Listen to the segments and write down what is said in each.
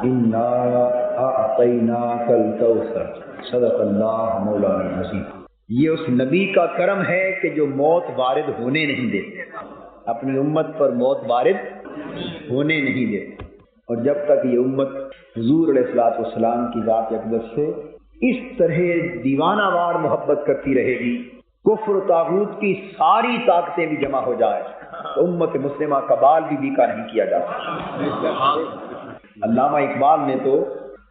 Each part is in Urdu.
انا اعطیناک الکوثر صدق اللہ مولانا العظیم۔ یہ اس نبی کا کرم ہے کہ جو موت وارد ہونے نہیں دیتے، اپنی امت پر موت وارد ہونے نہیں دیتے، اور جب تک یہ امت حضور علیہ الصلوۃ والسلام کی ذات اقدس سے اس طرح دیوانہ وار محبت کرتی رہے گی، کفر و طاغوت کی ساری طاقتیں بھی جمع ہو جائے تو امت مسلمہ کا بال بھی بیکا نہیں کیا جا سکتا۔ علامہ اقبال نے تو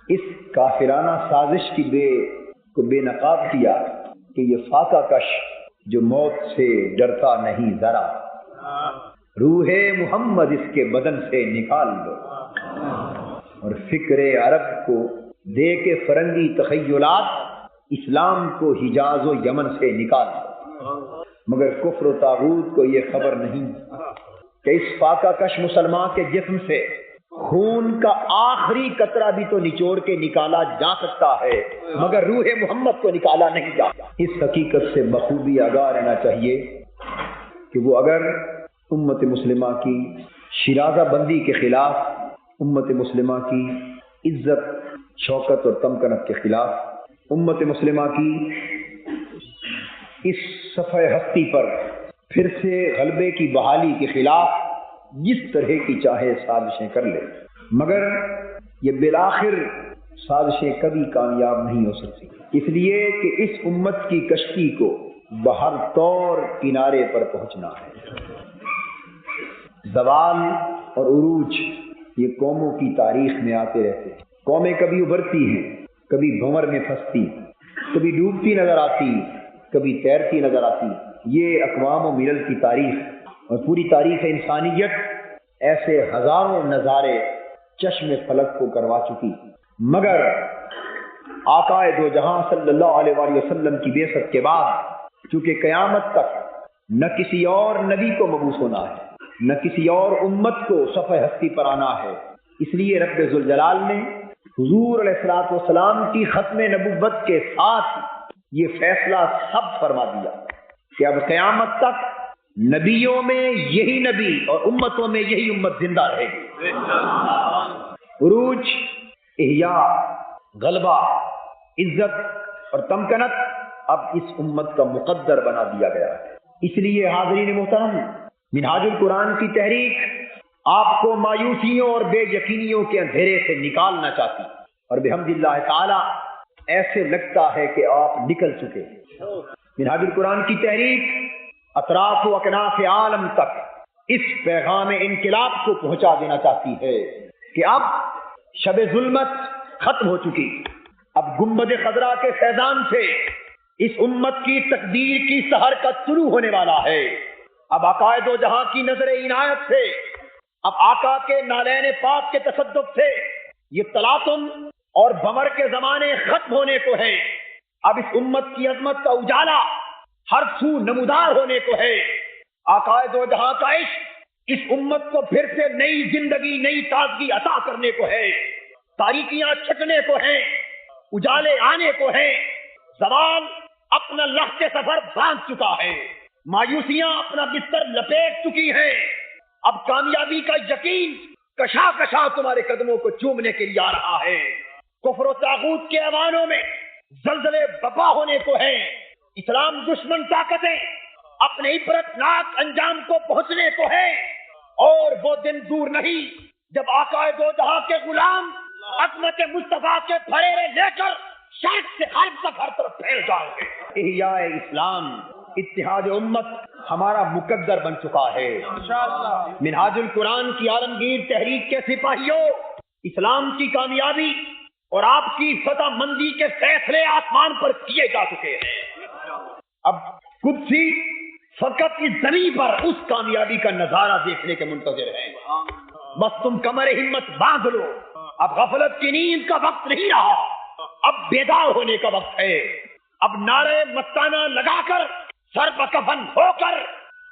اس کافرانہ سازش کی بے نقاب کیا کہ یہ فاقہ کش جو موت سے ڈرتا نہیں ذرا، روح محمد اس کے بدن سے نکال دو، اور فکر عرب کو دے کے فرنگی تخیلات اسلام کو حجاز و یمن سے نکال دو۔ مگر کفر و طاغوت کو یہ خبر نہیں کہ اس فاقہ کش مسلمان کے جسم سے خون کا آخری قطرہ بھی تو نچوڑ کے نکالا جا سکتا ہے، مگر روح محمد کو نکالا نہیں جاتا۔ اس حقیقت سے بخوبی آگاہ رہنا چاہیے کہ وہ اگر امت مسلمہ کی شیرازہ بندی کے خلاف، امت مسلمہ کی عزت شوکت اور تمکنت کے خلاف، امت مسلمہ کی اس صفحہ ہستی پر پھر سے غلبے کی بحالی کے خلاف جس طرح کی چاہے سازشیں کر لے، مگر یہ بالآخر سازشیں کبھی کامیاب نہیں ہو سکتی، اس لیے کہ اس امت کی کشتی کو بہر طور کنارے پر پہنچنا ہے۔ زوال اور عروج یہ قوموں کی تاریخ میں آتے رہتے ہیں، قومیں کبھی ابھرتی ہیں، کبھی بھنور میں پھنستی، کبھی ڈوبتی نظر آتی، کبھی تیرتی نظر آتی۔ یہ اقوام و ملل کی تاریخ اور پوری تاریخ انسانیت ایسے ہزاروں نظارے چشم فلک کو کروا چکی، مگر آقا دو جہاں صلی اللہ علیہ وآلہ وسلم کی بعثت کے بعد چونکہ قیامت تک نہ کسی اور نبی کو مبعوث ہونا ہے، نہ کسی اور امت کو صفحہ ہستی پر آنا ہے، اس لیے رب ذوالجلال نے حضور علیہ الصلوۃ والسلام کی ختم نبوت کے ساتھ یہ فیصلہ سب فرما دیا کہ اب قیامت تک نبیوں میں یہی نبی اور امتوں میں یہی امت زندہ رہے گی۔ عروج، احیاء، غلبہ، عزت اور تمکنت اب اس امت کا مقدر بنا دیا گیا ہے۔ اس لیے حاضرین محترم، منہاج القرآن کی تحریک آپ کو مایوسیوں اور بے یقینیوں کے اندھیرے سے نکالنا چاہتی، اور بحمد اللہ تعالی ایسے لگتا ہے کہ آپ نکل چکے۔ منہاج القرآن کی تحریک اطراف و اکناف عالم تک اس پیغام انقلاب کو پہنچا دینا چاہتی ہے کہ اب شب ظلمت ختم ہو چکی، اب گنبد خضرا کے فیضان سے اس امت کی تقدیر کی سحر کا طلوع ہونے والا ہے۔ اب عقائد و جہاں کی نظر عنایت سے، اب آقا کے نالین پاک کے تصدق سے یہ تلاطم اور بمر کے زمانے ختم ہونے کو ہے۔ اب اس امت کی عظمت کا اجالا ہر سو نمودار ہونے کو ہے۔ آقا دو جہاں کا عشق اس امت کو پھر سے نئی زندگی، نئی تازگی عطا کرنے کو ہے۔ تاریکیاں چھٹنے کو ہیں، اجالے آنے کو ہیں، زوال اپنا لخت سفر باندھ چکا ہے، مایوسیاں اپنا بستر لپیٹ چکی ہیں، اب کامیابی کا یقین کشا کشا تمہارے قدموں کو چومنے کے لیے آ رہا ہے۔ کفر و طاغوت کے ایوانوں میں زلزلے بپا ہونے کو ہیں، اسلام دشمن طاقتیں اپنے عبرت ناک انجام کو پہنچنے کو ہے، اور وہ دن دور نہیں جب آقا دو جہاں کے غلام عظمت مصطفیٰ کے پھریرے لے کر شرق سے غرب تک ہر طرف پھیل جائیں گے۔ احیاء اسلام، اتحاد امت ہمارا مقدر بن چکا ہے۔ منہاج القرآن کی عالمگیر تحریک کے سپاہیوں، اسلام کی کامیابی اور آپ کی فتح مندی کے فیصلے آسمان پر کیے جا چکے ہیں۔ اب قدسی فقط اس زمین پر اس کامیابی کا نظارہ دیکھنے کے منتظر ہیں۔ بس تم کمر ہمت باندھ لو، اب غفلت کی نیند کا وقت نہیں رہا، اب بیدار ہونے کا وقت ہے۔ اب نعرے مستانہ لگا کر، سر پر کفن ہو کر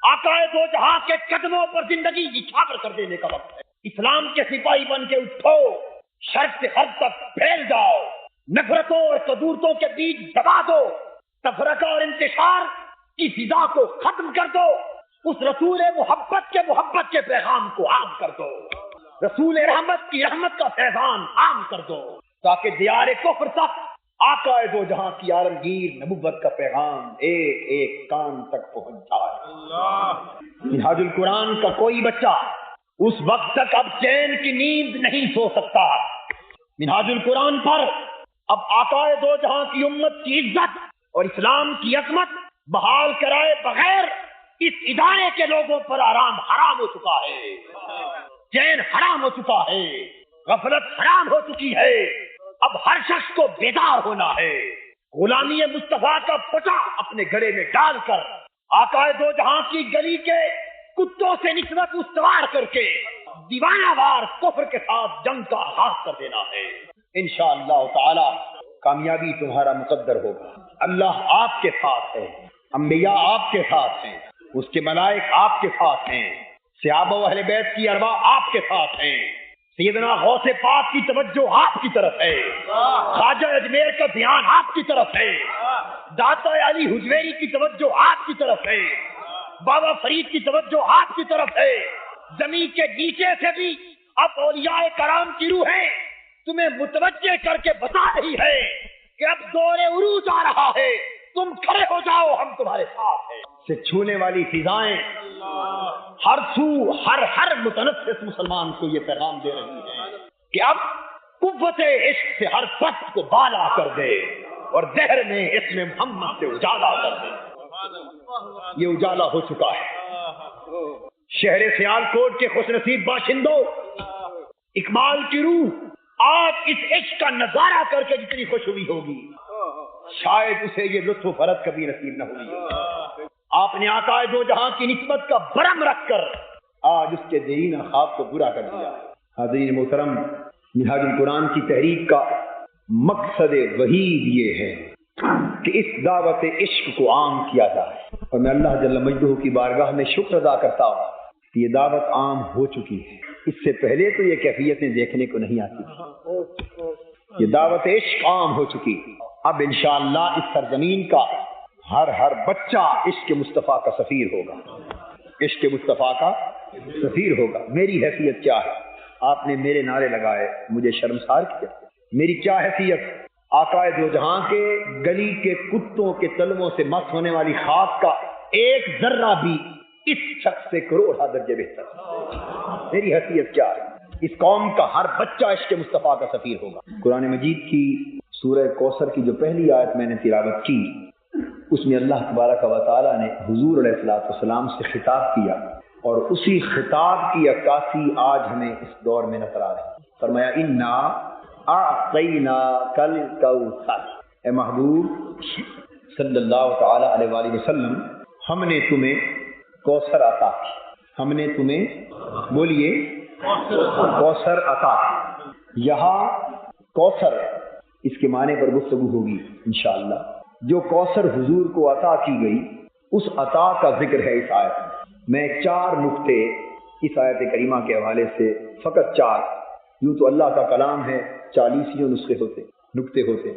آقا دو جہاں کے قدموں پر زندگی نچھاور کر دینے کا وقت ہے۔ اسلام کے سپاہی بن کے اٹھو، شرق سے غرب تک پھیل جاؤ، نفرتوں اور قدورتوں کے بیچ دبا دو، تفرقہ اور انتشار کی فضا کو ختم کر دو، اس رسول محبت کے پیغام کو عام کر دو۔ رسول رحمت کی رحمت کا فیضان عام کر دو تاکہ دیار کفر تک آقا دو جہاں کی عالمگیر نبوت کا پیغام ایک ایک کان تک پہنچ جائے۔ منہاج القرآن کا کوئی بچہ اس وقت تک اب چین کی نیند نہیں سو سکتا۔ منہاج القرآن پر اب آقا دو جہاں کی امت کی عزت اور اسلام کی عظمت بحال کرائے بغیر اس ادارے کے لوگوں پر آرام حرام ہو چکا ہے، چین حرام ہو چکا ہے، غفلت حرام ہو چکی ہے۔ اب ہر شخص کو بیدار ہونا ہے، غلامی مصطفیٰ کا پٹا اپنے گلے میں ڈال کر آقا دو جہاں کی گلی کے کتوں سے نسبت استوار کر کے دیوانہ وار کفر کے ساتھ جنگ کا آغاز کر دینا ہے۔ انشاءاللہ تعالی کامیابی تمہارا مقدر ہوگا۔ اللہ آپ کے ساتھ ہے، انبیاء آپ کے ساتھ ہیں، اس کے ملائک آپ کے ساتھ ہیں، صحابہ و اہل بیت کی ارواح آپ کے ساتھ ہیں، سیدنا غوث پاک کی توجہ آپ کی طرف ہے، خواجہ اجمیر کا دھیان آپ کی طرف ہے، داتا علی حجویری کی توجہ آپ کی طرف ہے، بابا فرید کی توجہ آپ کی طرف ہے۔ زمین کے نیچے سے بھی اب اولیاء کرام کی روحیں تمہیں متوجہ کر کے بتا رہی ہے کہ اب دور عروج آ رہا ہے، تم کھڑے ہو جاؤ، ہم تمہارے ساتھ ہیں۔ سے چھونے والی فضائیں ہر سو ہر متنفس مسلمان کو یہ پیغام دے رہی ہے کہ اب قوت عشق سے ہر فرد کو بالا کر دے اور دہر میں اسم محمد سے اجالا کر دے۔ یہ اجالا ہو چکا ہے۔ شہر سیالکوٹ کے خوش نصیب باشندوں، اکمال کی روح آج اس عشق کا نظارہ کر کے جتنی خوش ہوئی ہوگی شاید اسے یہ لطف و فرد کبھی نصیب نہ ہوئی۔ آپ نے آقا دو جہاں کی نسبت کا برم رکھ کر آج اس کے دیرینہ خواب کو برا کر دیا۔ حاضرین محترم، منہاج القرآن کی تحریک کا مقصد وحید یہ ہے کہ اس دعوت عشق کو عام کیا جائے، اور میں اللہ جل مجدہ کی بارگاہ میں شکر ادا کرتا ہوں کہ یہ دعوت عام ہو چکی ہے۔ اس سے پہلے تو یہ کیفیتیں دیکھنے کو نہیں آتی تھی۔ یہ دعوت عشق عام ہو چکی، اب انشاءاللہ اس سرزمین کا ہر بچہ عشق مصطفیٰ کا سفیر ہوگا، عشق مصطفیٰ کا سفیر ہوگا۔ میری حیثیت کیا ہے؟ آپ نے میرے نعرے لگائے، مجھے شرمسار کیا۔ میری کیا حیثیت؟ آقا دو جہاں کے گلی کے کتوں کے تلموں سے مست ہونے والی خاک کا ایک ذرہ بھی اس شخص سے کروڑا درجے بہتر۔ میری حیثیت کیا ہے؟ اس قوم کا ہر بچہ عشق مصطفیٰ کا سفیر ہوگا۔ قرآن مجید کی سورہ کوثر کی جو پہلی آیت میں نے تلاوت کی، اس میں اللہ تبارک و تعالیٰ نے حضور علیہ الصلوۃ والسلام سے خطاب کیا، اور اسی خطاب کی عکاسی آج ہمیں اس دور میں نظر آ رہی ہے۔ فرمایا انا اعطیناک الکوثر، اے محبوب صلی اللہ تعالی علیہ وآلہ وسلم، ہم نے تمہیں کوثر عطا کی، ہم نے تمہیں بولیے کوثر عطا کی۔ یہاں کوثر اس کے معنی پر گفتگو ہوگی انشاءاللہ۔ جو کوثر حضور کو عطا کی گئی، اس عطا کا ذکر ہے اس آیت میں۔ 4 نقطے اس آیت کریمہ کے حوالے سے، فقط 4، یوں تو اللہ کا کلام ہے 40 نقطے ہوتے،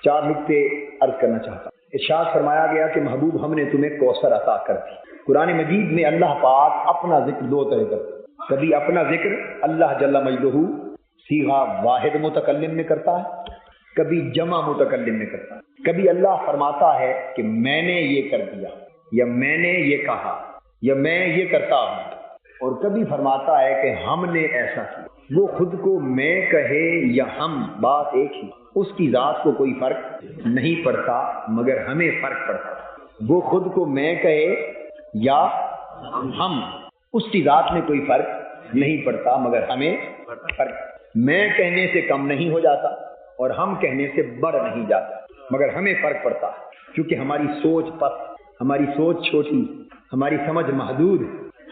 4 نقطے عرض کرنا چاہتا ہوں۔ ارشاد فرمایا گیا کہ محبوب ہم نے تمہیں کوثر عطا کر دی۔ قرآن مجید میں اللہ پاک اپنا ذکر 2 طرح کرتا ہے، کبھی اپنا ذکر اللہ جل مجدہ صیغہ واحد متکلم میں کرتا ہے، کبھی جمع متکلم میں کرتا ہے۔ کبھی اللہ فرماتا ہے کہ میں نے یہ کر دیا، یا میں نے یہ کہا، یا میں یہ کرتا ہوں، اور کبھی فرماتا ہے کہ ہم نے ایسا کیا۔ وہ خود کو میں کہے یا ہم، بات ایک ہی، اس کی ذات کو کوئی فرق نہیں پڑتا، مگر ہمیں فرق پڑتا۔ وہ خود کو میں کہے یا ہم، اس کی ذات میں کوئی فرق نہیں پڑتا، مگر ہمیں فرق۔ میں کہنے سے کم نہیں ہو جاتا اور ہم کہنے سے بڑھ نہیں جاتا، مگر ہمیں فرق پڑتا ہے، کیونکہ ہماری سوچ پست، ہماری سوچ چھوٹی، ہماری سمجھ محدود،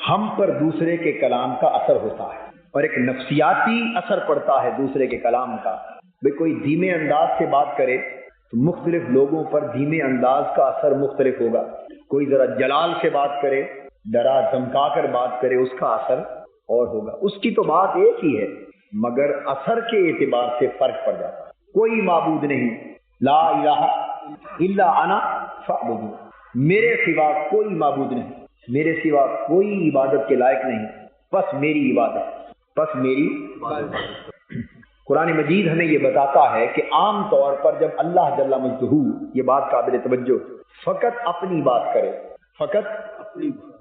ہم پر دوسرے کے کلام کا اثر ہوتا ہے، اور ایک نفسیاتی اثر پڑتا ہے دوسرے کے کلام کا۔ کوئی دھیمے انداز سے بات کرے تو مختلف لوگوں پر دھیمے انداز کا اثر مختلف ہوگا، کوئی ذرا جلال سے بات کرے، ڈرا دھمکا کر بات کرے، اس کا اثر اور ہوگا۔ اس کی تو بات ایک ہی ہے، مگر اثر کے اعتبار سے فرق پڑ جاتا ہے۔ کوئی معبود نہیں، لا الہ الا انا فاعبدون، میرے سوا کوئی معبود نہیں، میرے سوا کوئی عبادت کے لائق نہیں، بس میری عبادت۔ بس میری قرآن مجید ہمیں یہ بتاتا ہے کہ عام طور پر جب اللہ جل مجدہ، یہ بات قابل توجہ، فقط اپنی بات کرے، فقط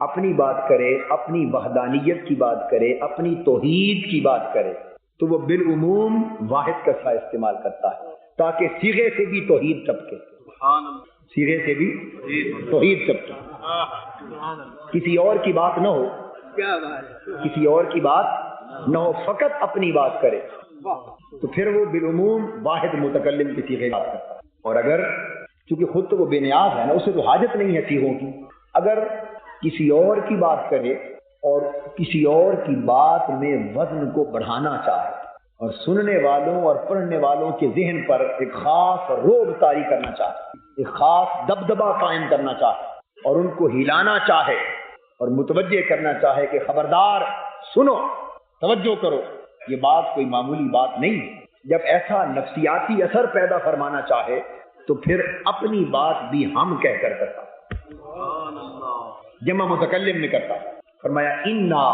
اپنی بات کرے، اپنی وحدانیت کی بات کرے، اپنی توحید کی بات کرے، تو وہ بالعموم واحد کا سا استعمال کرتا ہے تاکہ صیغے سے بھی توحید ٹپکے، صیغے سے بھی توحید ٹپکے، کسی اور کی بات نہ ہو، کسی اور کی بات نہ ہو، فقط اپنی بات کرے تو پھر وہ بالعموم واحد متکلم کی صیغے بات کرتا ہے۔ اور اگر چونکہ خود تو وہ بے نیاز ہے نا، اسے تو حاجت نہیں ہے صیغوں کی، اگر کسی اور کی بات کرے اور کسی اور کی بات میں وزن کو بڑھانا چاہے اور سننے والوں اور پڑھنے والوں کے ذہن پر ایک خاص رعب طاری کرنا چاہے، ایک خاص دبدبہ قائم کرنا چاہے اور ان کو ہلانا چاہے اور متوجہ کرنا چاہے کہ خبردار سنو، توجہ کرو، یہ بات کوئی معمولی بات نہیں ہے۔ جب ایسا نفسیاتی اثر پیدا فرمانا چاہے تو پھر اپنی بات بھی ہم کہہ کر کرتا، جمع متکلم میں کرتا۔ فرمایا انا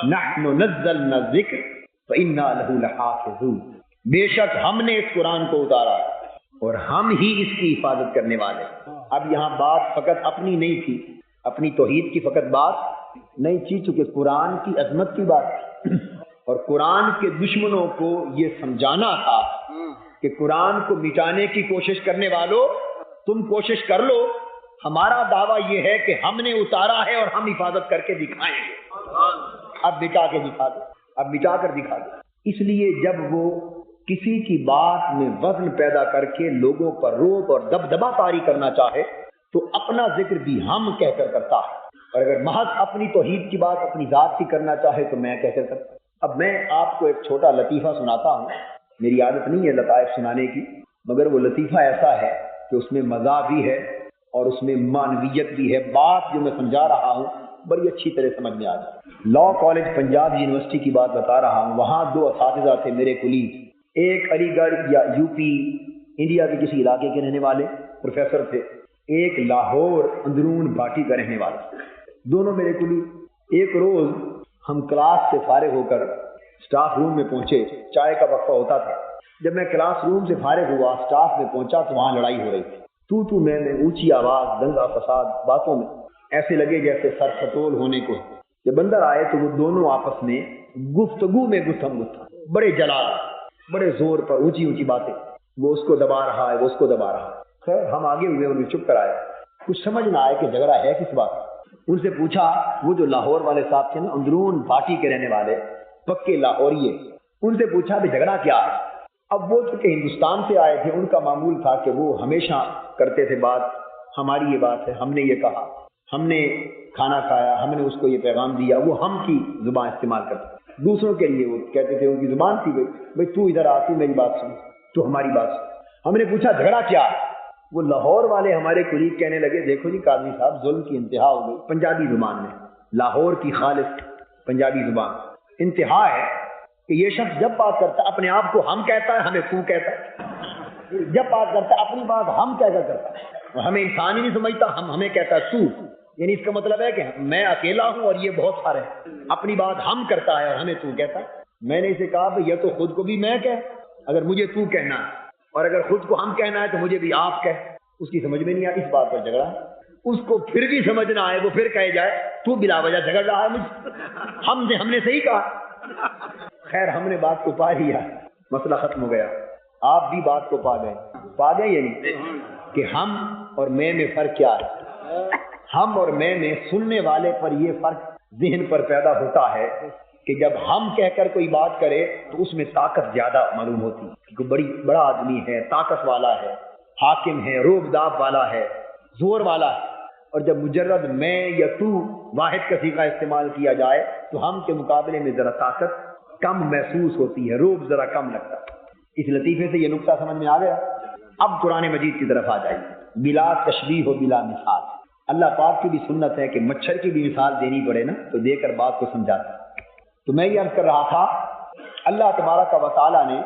نحن نزلنا الذکر فانا له لحافظون، بے شک ہم نے اس قرآن کو اتارا اور ہم ہی اس کی حفاظت کرنے والے۔ اب یہاں بات فقط اپنی نہیں تھی، اپنی توحید کی فقط بات نہیں تھی، چونکہ قرآن کی عظمت کی بات تھی اور قرآن کے دشمنوں کو یہ سمجھانا تھا کہ قرآن کو مٹانے کی کوشش کرنے والوں، تم کوشش کر لو، ہمارا دعویٰ یہ ہے کہ ہم نے اتارا ہے اور ہم حفاظت کر کے دکھائیں گے۔ اب مٹا کے دکھا دو، اب مٹا کر دکھا دو۔ اس لیے جب وہ کسی کی بات میں وزن پیدا کر کے لوگوں پر رعب اور دبدبہ طاری کرنا چاہے تو اپنا ذکر بھی ہم کہہ کر کرتا ہے، اور اگر محض اپنی توحید کی بات اپنی ذات کی کرنا چاہے تو میں کہہ کر کرتا۔ اب میں آپ کو ایک چھوٹا لطیفہ سناتا ہوں، میری عادت نہیں ہے لطائف سنانے کی، مگر وہ لطیفہ ایسا ہے کہ اس میں مزہ بھی ہے اور اس میں معنویت بھی ہے۔ بات جو میں سمجھا رہا ہوں بڑی اچھی طرح سمجھ میں آ جائے۔ لا کالج پنجاب یونیورسٹی کی بات بتا رہا ہوں، وہاں دو اساتذہ تھے میرے کولیگ، ایک علی گڑھ یا یو پی انڈیا کے کسی علاقے کے رہنے والے پروفیسر تھے، ایک لاہور اندرون بھاٹی کا رہنے والا، دونوں میرے کولیگ۔ ایک روز ہم کلاس سے فارغ ہو کر سٹاف روم میں پہنچے، چائے کا وقفہ ہوتا تھا۔ جب میں کلاس روم سے فارغ ہوا، سٹاف میں پہنچا تو وہاں لڑائی ہو رہی تھی، تو میں اونچی آواز، دنگا فساد، باتوں میں ایسے لگے جیسے سر خطول ہونے کو۔ جب اندر آئے تو وہ دونوں آپس میں گفتگو میں گفتم گفتم، بڑے جلال، بڑے زور پر اونچی اونچی باتیں، وہ اس کو دبا رہا ہے، وہ اس کو دبا رہا ہے۔ خیر ہم آگے ہوئے، انہیں چپ کر آئے، کچھ سمجھ نہ آئے کہ جھگڑا ہے کس بات۔ ان سے پوچھا، وہ جو لاہور والے صاحب تھے نا، اندرون بھاٹی کے رہنے والے، پکے لاہوریے، ان سے پوچھا بھی جھگڑا کیا ہے۔ اب وہ چونکہ ہندوستان سے آئے تھے، ان کا معمول تھا کہ وہ ہمیشہ کرتے تھے بات، ہماری یہ بات ہے، ہم نے یہ کہا، ہم نے کھانا کھایا، ہم نے اس کو یہ پیغام دیا، وہ ہم کی زبان استعمال کرتے، دوسروں کے لیے وہ کہتے تھے، ان کی زبان تھی بھائی تو ادھر آ، تو میری بات سن، تو ہماری بات سن۔ ہم نے پوچھا جھگڑا کیا ہے؟ وہ لاہور والے ہمارے قریب کہنے لگے، دیکھو جی قاضی صاحب، ظلم کی انتہا ہو گئی، پنجابی زبان میں، لاہور کی خالص پنجابی زبان، انتہا ہے کہ یہ شخص جب بات کرتا ہے اپنے آپ کو ہم کہتا ہے، ہمیں تو کہتا ہے، جب بات کرتا ہے اپنی بات ہم کہہ کر کرتا ہے، ہمیں انسان ہی نہیں سمجھتا، ہمیں کہتا ہے تو، یعنی اس کا مطلب ہے کہ میں اکیلا ہوں اور یہ بہت سارے ہیں، اپنی بات ہم کرتا ہے اور ہمیں تو کہتا ہے۔ میں نے اسے کہا کہ یہ تو خود کو بھی میں کہہ، اگر مجھے تو کہنا ہے، اور اگر خود کو ہم کہنا ہے تو مجھے بھی آپ کہہ۔ اس کی سمجھ میں نہیں آئی، اس بات پر جھگڑا، اس کو پھر بھی سمجھ نہ آئے، وہ پھر کہے جائے تو بلا وجہ جھگڑ رہا ہے مجھ، ہم نے صحیح کہا۔ خیر ہم نے بات کو پا لیا، مسئلہ ختم ہو گیا، آپ بھی بات کو پا گئے یعنی کہ ہم اور میں فرق کیا ہے۔ ہم اور میں سننے والے پر یہ فرق ذہن پر پیدا ہوتا ہے کہ جب ہم کہہ کر کوئی بات کرے تو اس میں طاقت زیادہ معلوم ہوتی ہے، کہ بڑا آدمی ہے، طاقت والا ہے، حاکم ہے، روب داب والا ہے، زور والا ہے، اور جب مجرد میں یا تو واحد کا صیغہ استعمال کیا جائے تو ہم کے مقابلے میں ذرا طاقت کم محسوس ہوتی ہے، روب ذرا کم لگتا ہے۔ اس لطیفے سے یہ نقطہ سمجھ میں آ گیا۔ اب قرآن مجید کی طرف آ جائیے، بلا تشبیہ و بلا مثال۔ اللہ پاک کی بھی سنت ہے کہ مچھر کی بھی مثال دینی پڑے نا تو دے کر بات کو سمجھاتا۔ تو میں یہ عرض کر رہا تھا، اللہ تبارک و تعالیٰ نے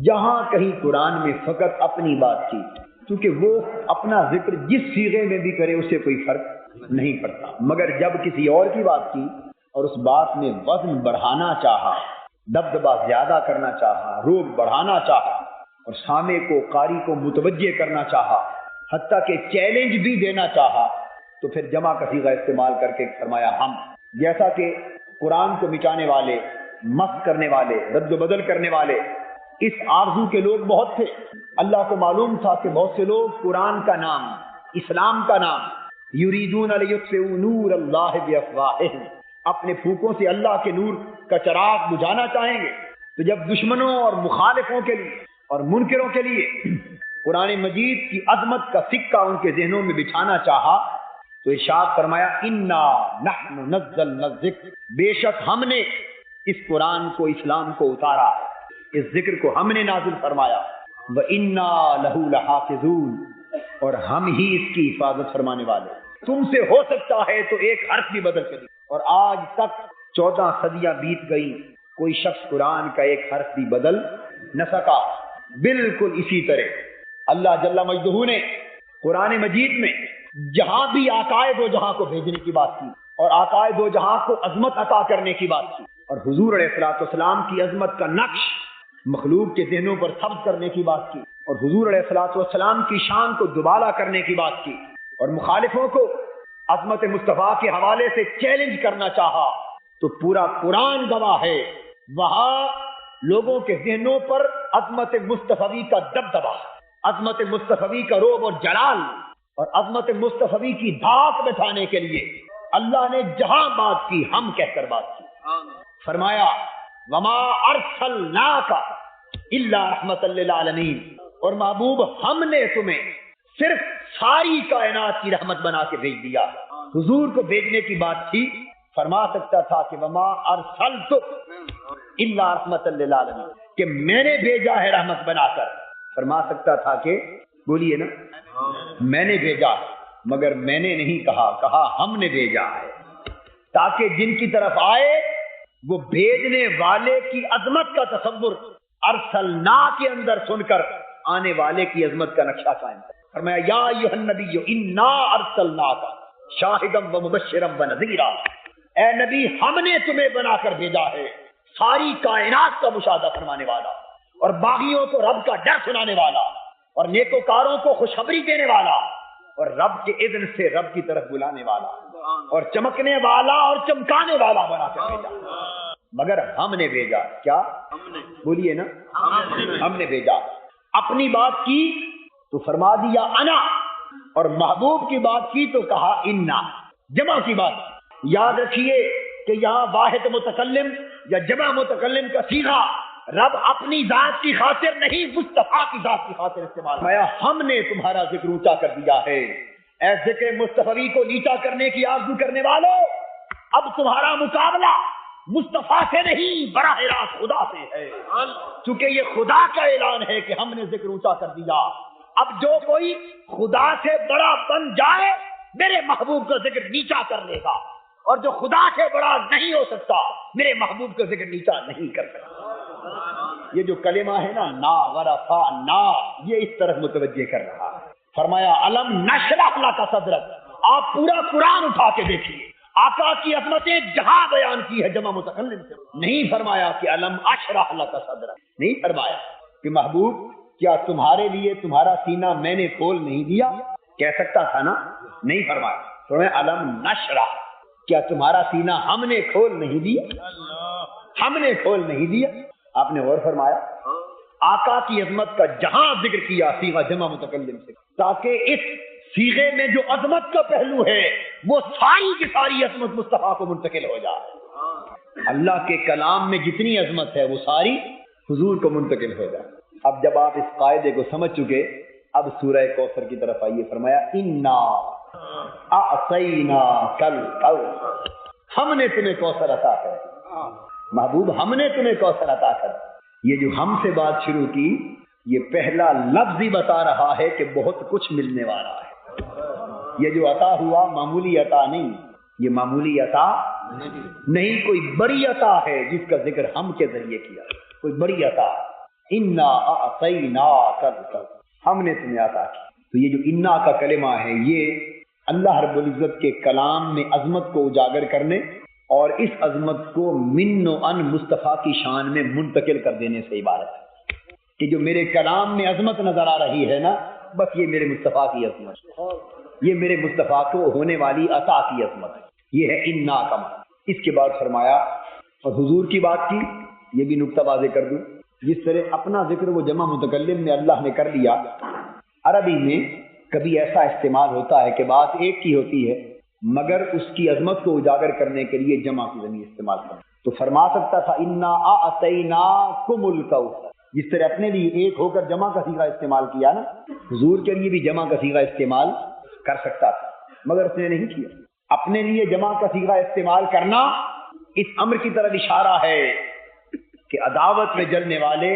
جہاں کہیں قرآن میں فقط اپنی بات کی، کیونکہ وہ اپنا ذکر جس صیغے میں بھی کرے اسے کوئی فرق نہیں پڑتا، مگر جب کسی اور کی بات کی اور اس بات میں وزن بڑھانا چاہا، دبدبا زیادہ کرنا چاہا، روب بڑھانا چاہا اور سامع کو، قاری کو متوجہ کرنا چاہا، حتیٰ کہ چیلنج بھی دینا چاہا، تو پھر جمع کا صیغہ استعمال کر کے فرمایا ہم، جیسا کہ قرآن کو مٹانے والے، مسخ کرنے والے، رد و بدل کرنے والے اس آرزو کے لوگ بہت تھے۔ اللہ کو معلوم تھا کہ بہت سے لوگ قرآن کا نام، اسلام کا نام، یریدون لیطفئوا نور اللہ بافواہہم، اپنے پھونکوں سے اللہ کے نور کا چراغ بجھانا چاہیں گے۔ تو جب دشمنوں اور مخالفوں کے لیے اور منکروں کے لیے قرآن مجید کی عظمت کا سکہ ان کے ذہنوں میں بچھانا چاہا تو ارشاد فرمایا انا نحن نزلنا الذکر، بے شک ہم نے اس قرآن کو، اسلام کو اتارا، اس ذکر کو ہم نے نازل فرمایا، وَإِنَّا لَهُ لَحَافِظُونَ، اور ہم ہی اس کی حفاظت فرمانے والے۔ تم سے ہو سکتا ہے تو ایک حرف بھی بدل کر، اور آج تک 14 صدیاں بیت گئی، کوئی شخص قرآن کا ایک حرف بھی بدل نہ سکا۔ بالکل اسی طرح اللہ جل مجدہ نے قرآن مجید میں جہاں بھی آقائے دو جہاں کو بھیجنے کی بات کی اور آقائے دو جہاں کو عظمت عطا کرنے کی بات کی اور حضور علیہ الصلوۃ والسلام کی عظمت کا نقش مخلوق کے ذہنوں پر ثبت کرنے کی بات کی اور حضور علیہ الصلوۃ والسلام کی شان کو دوبالا کرنے کی بات کی اور مخالفوں کو عظمت مصطفیٰ کے حوالے سے چیلنج کرنا چاہا، تو پورا قرآن گواہ ہے وہاں لوگوں کے ذہنوں پر عظمت مصطفی کا دبدبا، عظمت مصطفی کا رعب اور جلال اور عظمت مصطفی کی دھاک بٹھانے کے لیے اللہ نے جہاں بات کی ہم کہہ کر بات کی۔ فرمایا وما ارسلناک الا رحمۃ للعالمین، اور محبوب ہم نے تمہیں صرف ساری کائنات کی رحمت بنا کے بھیج دیا۔ حضور کو بھیجنے کی بات تھی، فرما سکتا تھا کہ وما ارسلتک الا رحمۃ للعالمین، کہ میں نے بھیجا ہے رحمت بنا کر۔ فرما سکتا تھا کہ بولیے نا میں نے بھیجا، مگر میں نے نہیں کہا ہم نے بھیجا ہے، تاکہ جن کی طرف آئے وہ بھیجنے والے کی عظمت کا تصور ارسلنا کے اندر سن کر آنے والے کی عظمت کا نقشہ قائم کرے۔ فرمایا یا ایھا النبی انا ارسلناک شاہدا ومبشرا ونذیرا، اے نبی ہم نے تمہیں بنا کر بھیجا ہے ساری کائنات کا مشاہدہ فرمانے والا اور باغیوں کو رب کا ڈر سنانے والا اور نیکوکاروں کو خوشخبری دینے والا اور رب کے اذن سے رب کی طرف بلانے والا اور چمکنے والا اور چمکانے والا بنا کر بھیجا۔ مگر ہم نے بھیجا، کیا بولیے نا ہم نے بھیجا۔ اپنی بات کی تو فرما دیا انا، اور محبوب کی بات کی تو کہا انا، جمع کی بات۔ یاد رکھیے کہ یہاں واحد متکلم یا جمع متکلم کا صیغہ رب اپنی ذات کی خاطر نہیں، مصطفیٰ کی ذات کی خاطر استعمال فرمایا ہم نے تمہارا ذکر اونچا کر دیا ہے۔ اے ذکر مصطفی کو نیچا کرنے کی آرزو کرنے والوں، اب تمہارا مقابلہ مصطفیٰ سے نہیں براہ راست خدا سے ہے، چونکہ یہ خدا کا اعلان ہے کہ ہم نے ذکر اونچا کر دیا۔ اب جو کوئی خدا سے بڑا بن جائے میرے محبوب کا ذکر نیچا کر لے گا، اور جو خدا سے بڑا نہیں ہو سکتا میرے محبوب کا ذکر نیچا نہیں کر سکتا۔ یہ جو کلمہ ہے نا نا ورفعنا، یہ اس طرف متوجہ کر رہا ہے۔ فرمایا علم نشرح لک صدرک، آپ پورا قرآن اٹھا کے دیکھیے، آقا کی عظمتیں جہاں بیان کی ہے جمع متکلم سے، نہیں فرمایا کہ علم اشرح لک صدرک، نہیں فرمایا کہ محبوب کیا تمہارے لیے تمہارا سینہ میں نے کھول نہیں دیا، کہہ سکتا تھا نا، نہیں فرمایا۔ فرمایا علم نشرح، کیا تمہارا سینہ ہم نے کھول نہیں دیا، ہم نے کھول نہیں دیا۔ آپ نے غور فرمایا آقا کی عظمت کا جہاں ذکر کیا صیغہ جمع متکلم سے، تاکہ اس صیغے میں جو عظمت کا پہلو ہے وہ ساری کی ساری عظمت مصطفیٰ کو منتقل ہو جائے۔ اللہ کے کلام میں جتنی عظمت ہے وہ ساری حضور کو منتقل ہو جائے۔ اب جب آپ اس قاعدے کو سمجھ چکے، اب سورہ کوثر کی طرف آئیے۔ فرمایا انا اعطیناک الکوثر، ہم نے تمہیں کوثر عطا کر، محبوب ہم نے تمہیں کوثر عطا کر۔ یہ جو ہم سے بات شروع کی، یہ پہلا لفظ ہی بتا رہا ہے کہ بہت کچھ ملنے والا ہے۔ یہ جو عطا ہوا معمولی عطا نہیں، یہ معمولی عطا نہیں، کوئی بڑی عطا ہے جس کا ذکر ہم کے ذریعے کیا، کوئی بڑی عطا۔ انا اعطیناک الکوثر، ہم نے تمہیں عطا کی۔ تو یہ جو انا کا کلمہ ہے، یہ اللہ رب العزت کے کلام میں عظمت کو اجاگر کرنے اور اس عظمت کو من و ان مصطفیٰ کی شان میں منتقل کر دینے سے عبارت ہے کہ جو میرے کلام میں عظمت نظر آ رہی ہے نا، بس یہ میرے مصطفیٰ کی عظمت، یہ میرے مصطفیٰ کو ہونے والی عطا کی عظمت ہے، یہ ہے انا کا معنی۔ اس کے بعد فرمایا، اور حضور کی بات کی، یہ بھی نقطہ واضح کر دوں، جس طرح اپنا ذکر وہ جمع متکلم میں اللہ نے کر لیا، عربی میں کبھی ایسا استعمال ہوتا ہے کہ بات ایک کی ہوتی ہے مگر اس کی عظمت کو اجاگر کرنے کے لیے جمع کی ضمیر استعمال کرنا، تو فرما سکتا تھا انا اعطیناکم الکوثر، جس طرح اپنے لیے ایک ہو کر جمع کا صیغہ استعمال کیا نا، حضور کے لیے بھی جمع کا صیغہ استعمال کر سکتا تھا مگر اس نے نہیں کیا۔ اپنے لیے جمع کا صیغہ استعمال کرنا اس امر کی طرف اشارہ ہے کہ عداوت میں جلنے والے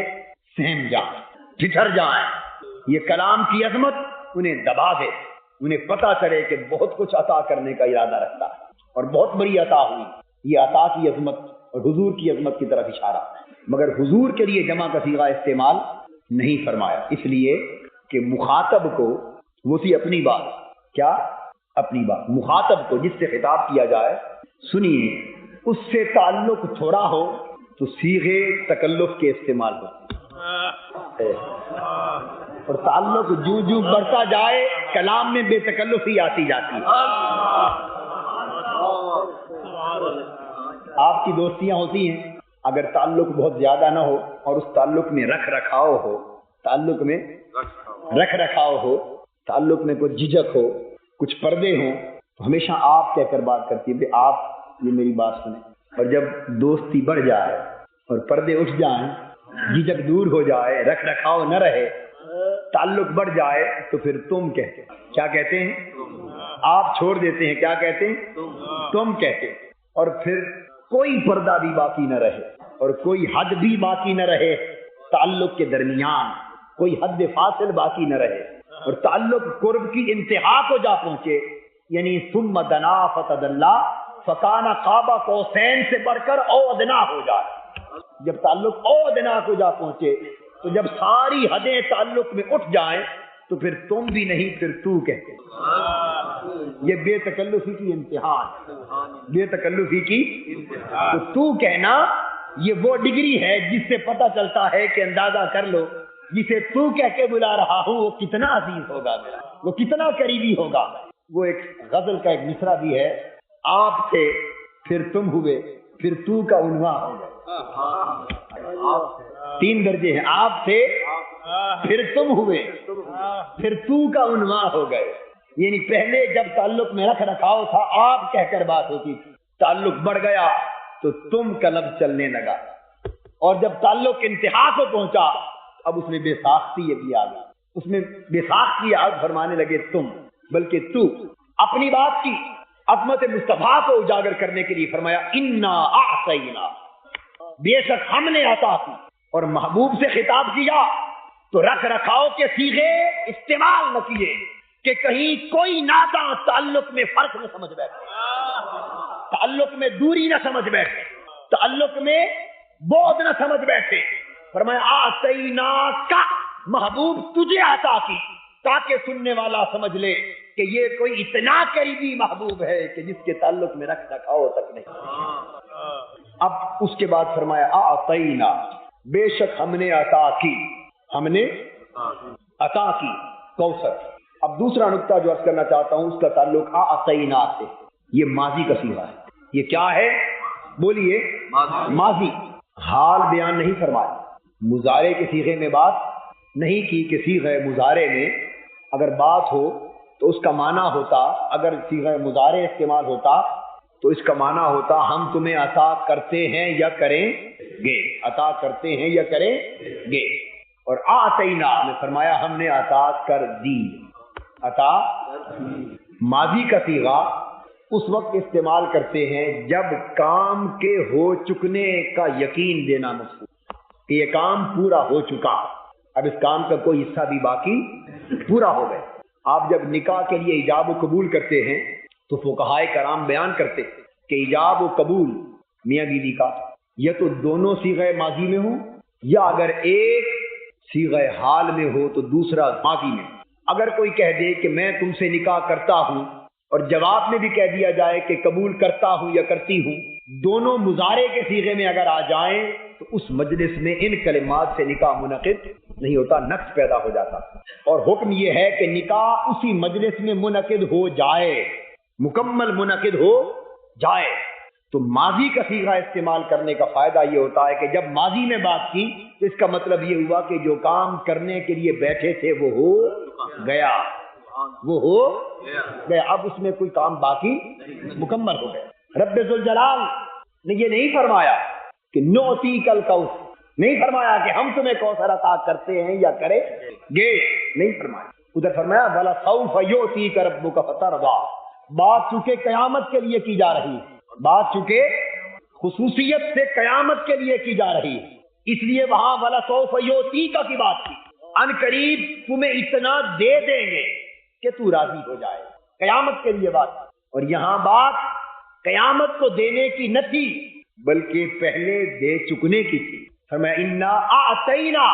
سہم جائیں، ٹھٹر جائیں، یہ کلام کی عظمت انہیں دبا دے، انہیں پتہ چلے کہ بہت کچھ عطا کرنے کا ارادہ رکھتا ہے اور بہت بڑی عطا ہوئی، یہ عطا کی عظمت اور حضور کی عظمت کی طرف اشارہ، مگر حضور کے لیے جمع کا صیغہ استعمال نہیں فرمایا، اس لیے کہ مخاطب کو وہ سی اپنی بات، کیا اپنی بات، مخاطب کو جس سے خطاب کیا جائے سنیے، اس سے تعلق تھوڑا ہو تو صیغے تکلف کے استعمال ہو، اور تعلق جوں جوں بڑھتا جائے کلام میں بے تکلف ہی آتی جاتی ہے۔ آپ کی دوستیاں ہوتی ہیں، اگر تعلق بہت زیادہ نہ ہو اور اس تعلق میں رکھ رکھاؤ ہو، تعلق میں رکھ رکھاؤ ہو، تعلق میں کچھ جھجک ہو، کچھ پردے ہوں، تو ہمیشہ آپ کہہ کر بات کرتی ہے، آپ یہ میری بات سنیں، اور جب دوستی بڑھ جائے اور پردے اٹھ جائیں، جھجک دور ہو جائے، رکھ رکھاؤ نہ رہے، تعلق بڑھ جائے، تو پھر تم کہتے ہیں، کیا کہتے ہیں؟ آپ چھوڑ دیتے ہیں، کیا کہتے ہیں؟ تم کہتے ہیں، اور پھر کوئی پردہ بھی باقی نہ رہے اور کوئی حد بھی باقی نہ رہے، تعلق کے درمیان کوئی حد فاصل باقی نہ رہے، اور تعلق قرب کی انتہا کو جا پہنچے، یعنی ثم دنا فتدلا فکان قاب قوسین سے بڑھ کر او ادنا ہو جائے، جب تعلق او ادنا کو جا پہنچے، تو جب ساری حدیں تعلق میں اٹھ جائیں تو پھر تم بھی نہیں، پھر تو کہتے، یہ بے تکلفی کی انتہا ہے، بے تکلفی کی، تو کہنا یہ وہ ڈگری ہے جس سے پتہ چلتا ہے کہ اندازہ کر لو جسے تو کہہ کے بلا رہا ہوں وہ کتنا عزیز ہوگا میرا، وہ کتنا قریبی ہوگا۔ وہ ایک غزل کا ایک مصرع بھی ہے، آپ تھے پھر تم ہوئے پھر تو کا عنواں ہو گئے، 3 درجے ہیں، آپ تھے پھر تم ہوئے پھر تو کا عنواں ہو گئے، یعنی پہلے جب تعلق میں رکھ رکھاؤ تھا آپ کہہ کر بات ہوتی تھی، تعلق بڑھ گیا تو تم کا لفظ چلنے لگا، اور جب تعلق انتہا کو پہنچا اب اس میں بے ساختی بھی آ گئی، اس میں بے ساختی آگ فرمانے لگے تم، بلکہ تو اپنی بات کی عظمت مصطفیٰ کو اجاگر کرنے کے لیے فرمایا انا اعطینا، بے شک ہم نے عطا کی، اور محبوب سے خطاب کیا تو رکھ رکھاؤ کے صیغے استعمال نہ کیے کہ کہیں کوئی ناداں تعلق میں فرق نہ سمجھ بیٹھے، تعلق میں دوری نہ سمجھ بیٹھے، تعلق میں بعد نہ سمجھ بیٹھے، فرمایا آتینا کا، محبوب تجھے عطا کی، تاکہ سننے والا سمجھ لے کہ یہ کوئی اتنا قریبی محبوب ہے کہ جس کے تعلق میں رکھ رکھاؤ تک نہیں۔ اب اس کے بعد فرمایا آتینا، بے شک ہم نے عطا کی، ہم نے عطا کی کوثر۔ اب دوسرا نقطہ جو عرض کرنا چاہتا ہوں اس کا تعلق آتینا سے، یہ ماضی کا صیغہ ہے، یہ کیا ہے؟ بولیے، ماضی، حال بیان نہیں فرمایا، مضارع کے صیغے میں بات نہیں کی کہ صیغہ مضارع میں اگر بات ہو تو اس کا معنی ہوتا، اگر صیغہ مضارع استعمال ہوتا تو اس کا معنی ہوتا ہم تمہیں عطا کرتے ہیں یا کریں گے، عطا کرتے ہیں یا کریں گے، اور آتینا میں فرمایا ہم نے عطا کر دی، عطا ماضی کا صیغہ اس وقت استعمال کرتے ہیں جب کام کے ہو چکنے کا یقین دینا مقصود کہ یہ کام پورا ہو چکا، اب اس کام کا کوئی حصہ بھی باقی پورا ہو گئے۔ آپ جب نکاح کے لیے ایجاب و قبول کرتے ہیں تو فقہائے کرام بیان کرتے کہ ایجاب و قبول میاں بیوی کا یا تو دونوں صیغہ ماضی میں ہوں یا اگر ایک صیغہ حال میں ہو تو دوسرا ماضی میں۔ اگر کوئی کہہ دے کہ میں تم سے نکاح کرتا ہوں اور جواب میں بھی کہہ دیا جائے کہ قبول کرتا ہوں یا کرتی ہوں، دونوں مضارع کے صیغے میں اگر آ جائیں تو اس مجلس میں ان کلمات سے نکاح منعقد نہیں ہوتا، نقص پیدا ہو جاتا، اور حکم یہ ہے کہ نکاح اسی مجلس میں منعقد ہو جائے، مکمل منعقد ہو جائے۔ تو ماضی کا صیغہ استعمال کرنے کا فائدہ یہ ہوتا ہے کہ جب ماضی میں بات کی تو اس کا مطلب یہ ہوا کہ جو کام کرنے کے لیے بیٹھے تھے وہ ہو گیا، وہ ہو گیا، اب اس میں کوئی کام باقی مکمل ہو گیا۔ رب ذوالجلال نے یہ نہیں فرمایا کہ نعطیک الکوثر، نہیں فرمایا کہ ہم تمہیں کوثر عطا کرتے ہیں یا کریں گے، نہیں فرمایا۔ ادھر فرمایا وَلَسَوْفَ يُعْطِيكَ رَبُّكَ فَتَرْضَىٰ، بات چونکہ قیامت کے لیے کی جا رہی ہے، بات چونکہ خصوصیت سے قیامت کے لیے کی جا رہی ہے، اس لیے وہاں وَلَسَوْفَ يُعْطِيكَ کی بات کی، ان قریب تمہیں اتنا دے دیں گے کہ تو راضی ہو جائے، قیامت کے لیے بات۔ اور یہاں بات قیامت کو دینے کی نہ تھی بلکہ پہلے دے چکنے کی تھی۔ فرمایا انا اعطینا،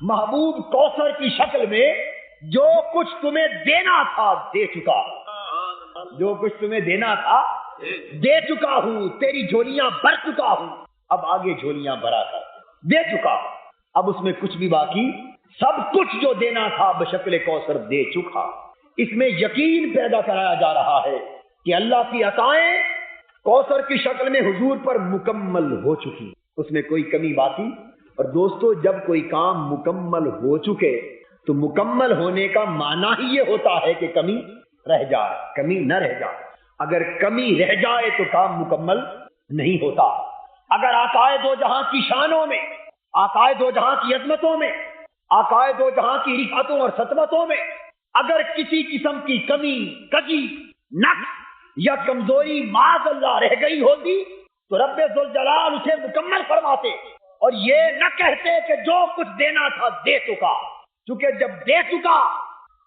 محبوب کوثر کی شکل میں جو کچھ تمہیں دینا تھا دے چکا، جو کچھ تمہیں دینا تھا دے چکا ہوں، تیری جھولیاں بھر چکا ہوں، اب آگے جھولیاں بھرا کر دے چکا، اب اس میں کچھ بھی باقی، سب کچھ جو دینا تھا بشکل کوثر دے چکا۔ اس میں یقین پیدا کرایا جا رہا ہے کہ اللہ کی عطائیں کوثر کی شکل میں حضور پر مکمل ہو چکی، اس میں کوئی کمی باقی۔ اور دوستو جب کوئی کام مکمل ہو چکے تو مکمل ہونے کا معنی ہی یہ ہوتا ہے کہ کمی رہ جائے، کمی نہ رہ جائے۔ اگر کمی رہ جائے تو کام مکمل نہیں ہوتا۔ اگر آقائے دو جہاں کی شانوں میں، آقائے دو جہاں کی عظمتوں میں، آقائے دو جہاں کی رفعتوں اور سطوتوں میں اگر کسی قسم کی کمی، کجی، نقص یا کمزوری معاذ اللہ رہ گئی ہوتی تو رب ذوالجلال اسے مکمل فرماتے اور یہ نہ کہتے کہ جو کچھ دینا تھا دے چکا، چونکہ جب دے چکا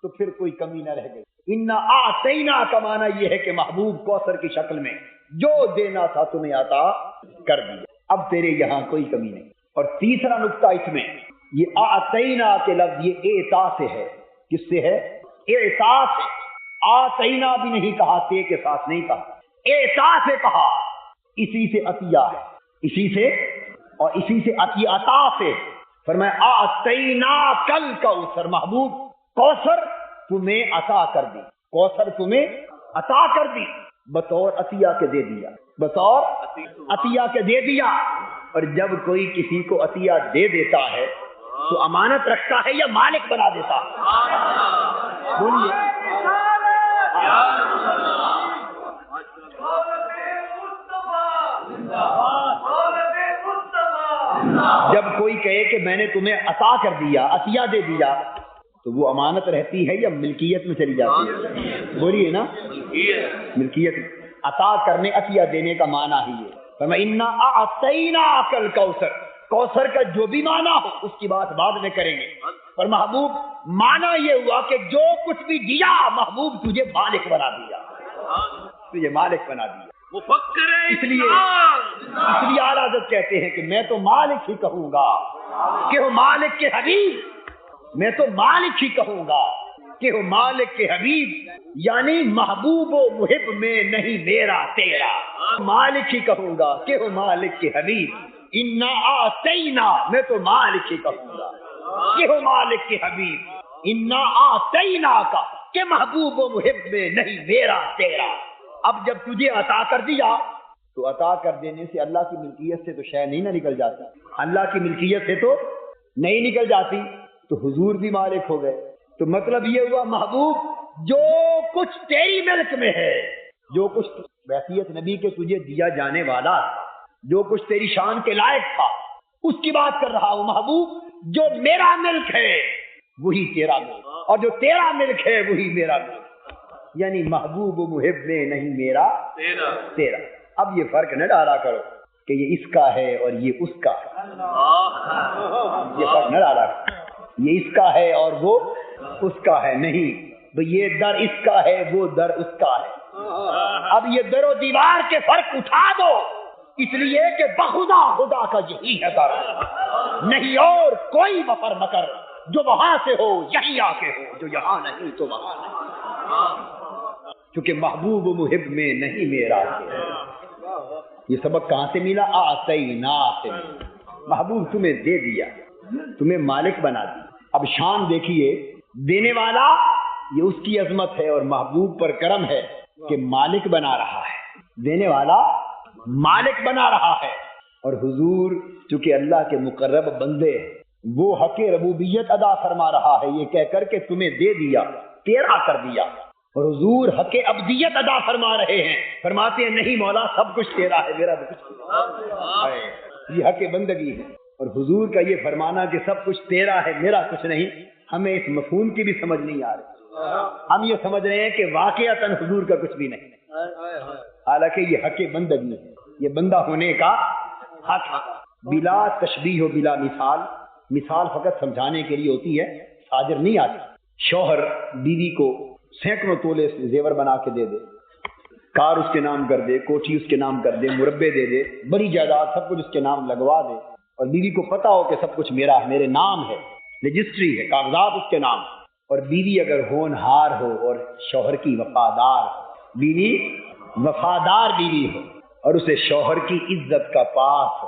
تو پھر کوئی کمی نہ رہ گئی۔ انا اعطینا کا معنی یہ ہے کہ محبوب کوثر کی شکل میں جو دینا تھا تمہیں عطا کر دیا، اب تیرے یہاں کوئی کمی نہیں۔ اور تیسرا نقطہ اس میں یہ اعطینا کے لفظ یہ اعطا سے ہے، کس سے ہے؟ اعطا سے۔ آتینا بھی نہیں کہا، تے کے ساتھ نہیں کہا، اعطا سے کہا، اسی سے عطیہ ہے، اسی سے اور اسی سے عطا سے۔ فرمایا آتینا کل کوثر، محبوب کوثر تمہیں عطا کر دی، کوثر تمہیں عطا کر دی، بطور عطیہ کے دے دیا، بطور عطیہ کے دے دیا۔ اور جب کوئی کسی کو عطیہ دے دیتا ہے تو امانت رکھتا ہے یا مالک بنا دیتا ہے؟ بولیے۔ جب کوئی کہے کہ میں نے تمہیں عطا کر دیا، عطیہ دے دیا، تو وہ امانت رہتی ہے یا ملکیت میں چلی جاتی ہے؟ بولیے نا، ملکیت۔ عطا کرنے، عطیہ دینے کا معنی ہی ہے۔ فَإِنَّا أَعْطَيْنَاكَ الْكَوْثَرَ، کوثر کا جو بھی معنی ہو اس کی بات بعد میں کریں گے، پر محبوب معنی یہ ہوا کہ جو کچھ بھی دیا محبوب تجھے مالک بنا دیا، تجھے مالک بنا دیا۔ اس لیے اعلیٰ حضرت کہتے ہیں کہ میں تو مالک ہی کہوں گا کہ ہو مالک کے حبیب، میں تو مالک ہی کہوں گا کہ ہو مالک کے حبیب، یعنی محبوب و محب میں نہیں میرا تیرا، مالک ہی کہوں گا کہ ہو مالک کے حبیب۔ انا آتینا، میں تو مالک ہی کہوں گا کہ ہو مالک کے حبیب، انا آتینا کا کہ محبوب و محب میں نہیں میرا تیرا۔ اب جب تجھے عطا کر دیا تو عطا کر دینے سے اللہ کی ملکیت سے تو شے نہیں نہ نکل جاتی، اللہ کی ملکیت سے تو نہیں نکل جاتی، تو حضور بھی مالک ہو گئے۔ تو مطلب یہ ہوا محبوب جو کچھ تیری ملک میں ہے، جو کچھ بحیثیت نبی کے تجھے دیا جانے والا تھا، جو کچھ تیری شان کے لائق تھا، اس کی بات کر رہا ہوں محبوب، جو میرا ملک ہے وہی تیرا ملک، اور جو تیرا ملک ہے وہی میرا ملک، یعنی محبوب و محب میں نہیں میرا تیرا۔ اب یہ فرق نہ ڈالا کرو کہ یہ اس کا ہے اور یہ اس کا ہے، یہ فرق نہ ڈالا کرو، یہ اس کا ہے اور وہ اس کا ہے، نہیں، یہ در اس کا ہے وہ در اس کا ہے۔ اب یہ در و دیوار کے فرق اٹھا دو، اس لیے کہ بخدا خدا کا یہی ہے در، نہیں اور کوئی مفر مکر، جو وہاں سے ہو یہی آ کے ہو، جو یہاں نہیں تو وہاں نہیں، کیونکہ محبوب و محب میں نہیں میرا۔ یہ سبق کہاں سے ملا؟ آتینا سے ملا۔ محبوب تمہیں دے دیا، تمہیں مالک بنا دیا۔ اب شان دیکھیے، دینے والا یہ اس کی عظمت ہے، اور محبوب پر کرم ہے کہ مالک بنا رہا ہے، دینے والا مالک بنا رہا ہے۔ اور حضور چونکہ اللہ کے مقرب بندے وہ حق ربوبیت ادا فرما رہا ہے، یہ کہہ کر کہ تمہیں دے دیا، تیرا کر دیا، اور حضور حق عبدیت ادا فرما رہے ہیں، فرماتے ہیں نہیں مولا سب کچھ تیرا ہے، میرا کچھ نہیں۔ یہ حق بندگی ہے۔ اور حضور کا یہ فرمانا کہ سب کچھ تیرا ہے میرا کچھ نہیں، ہمیں اس مفہوم کی بھی سمجھ نہیں آ رہی۔ ہم یہ سمجھ رہے ہیں کہ واقعتاً حضور کا کچھ بھی نہیں، حالانکہ یہ حق بندگی ہے، یہ بندہ ہونے کا حق ہے۔ بلا تشبیہ و بلا مثال، مثال فقط سمجھانے کے لیے ہوتی ہے، ساجر نہیں آتی۔ شوہر بیوی کو سینکڑوں تولے زیور بنا کے دے دے، کار اس کے نام کر دے، کوٹھی اس کے نام کر دے، مربے دے دے، بڑی جائیداد سب کچھ اس کے نام لگوا دے، اور بیوی کو پتا ہو کہ سب کچھ میرا ہے، میرے نام ہے، رجسٹری ہے، کاغذات اس کے نام۔ اور بیوی اگر ہونہار ہو اور شوہر کی وفادار، بیوی وفادار بیوی ہو اور اسے شوہر کی عزت کا پاس ہو،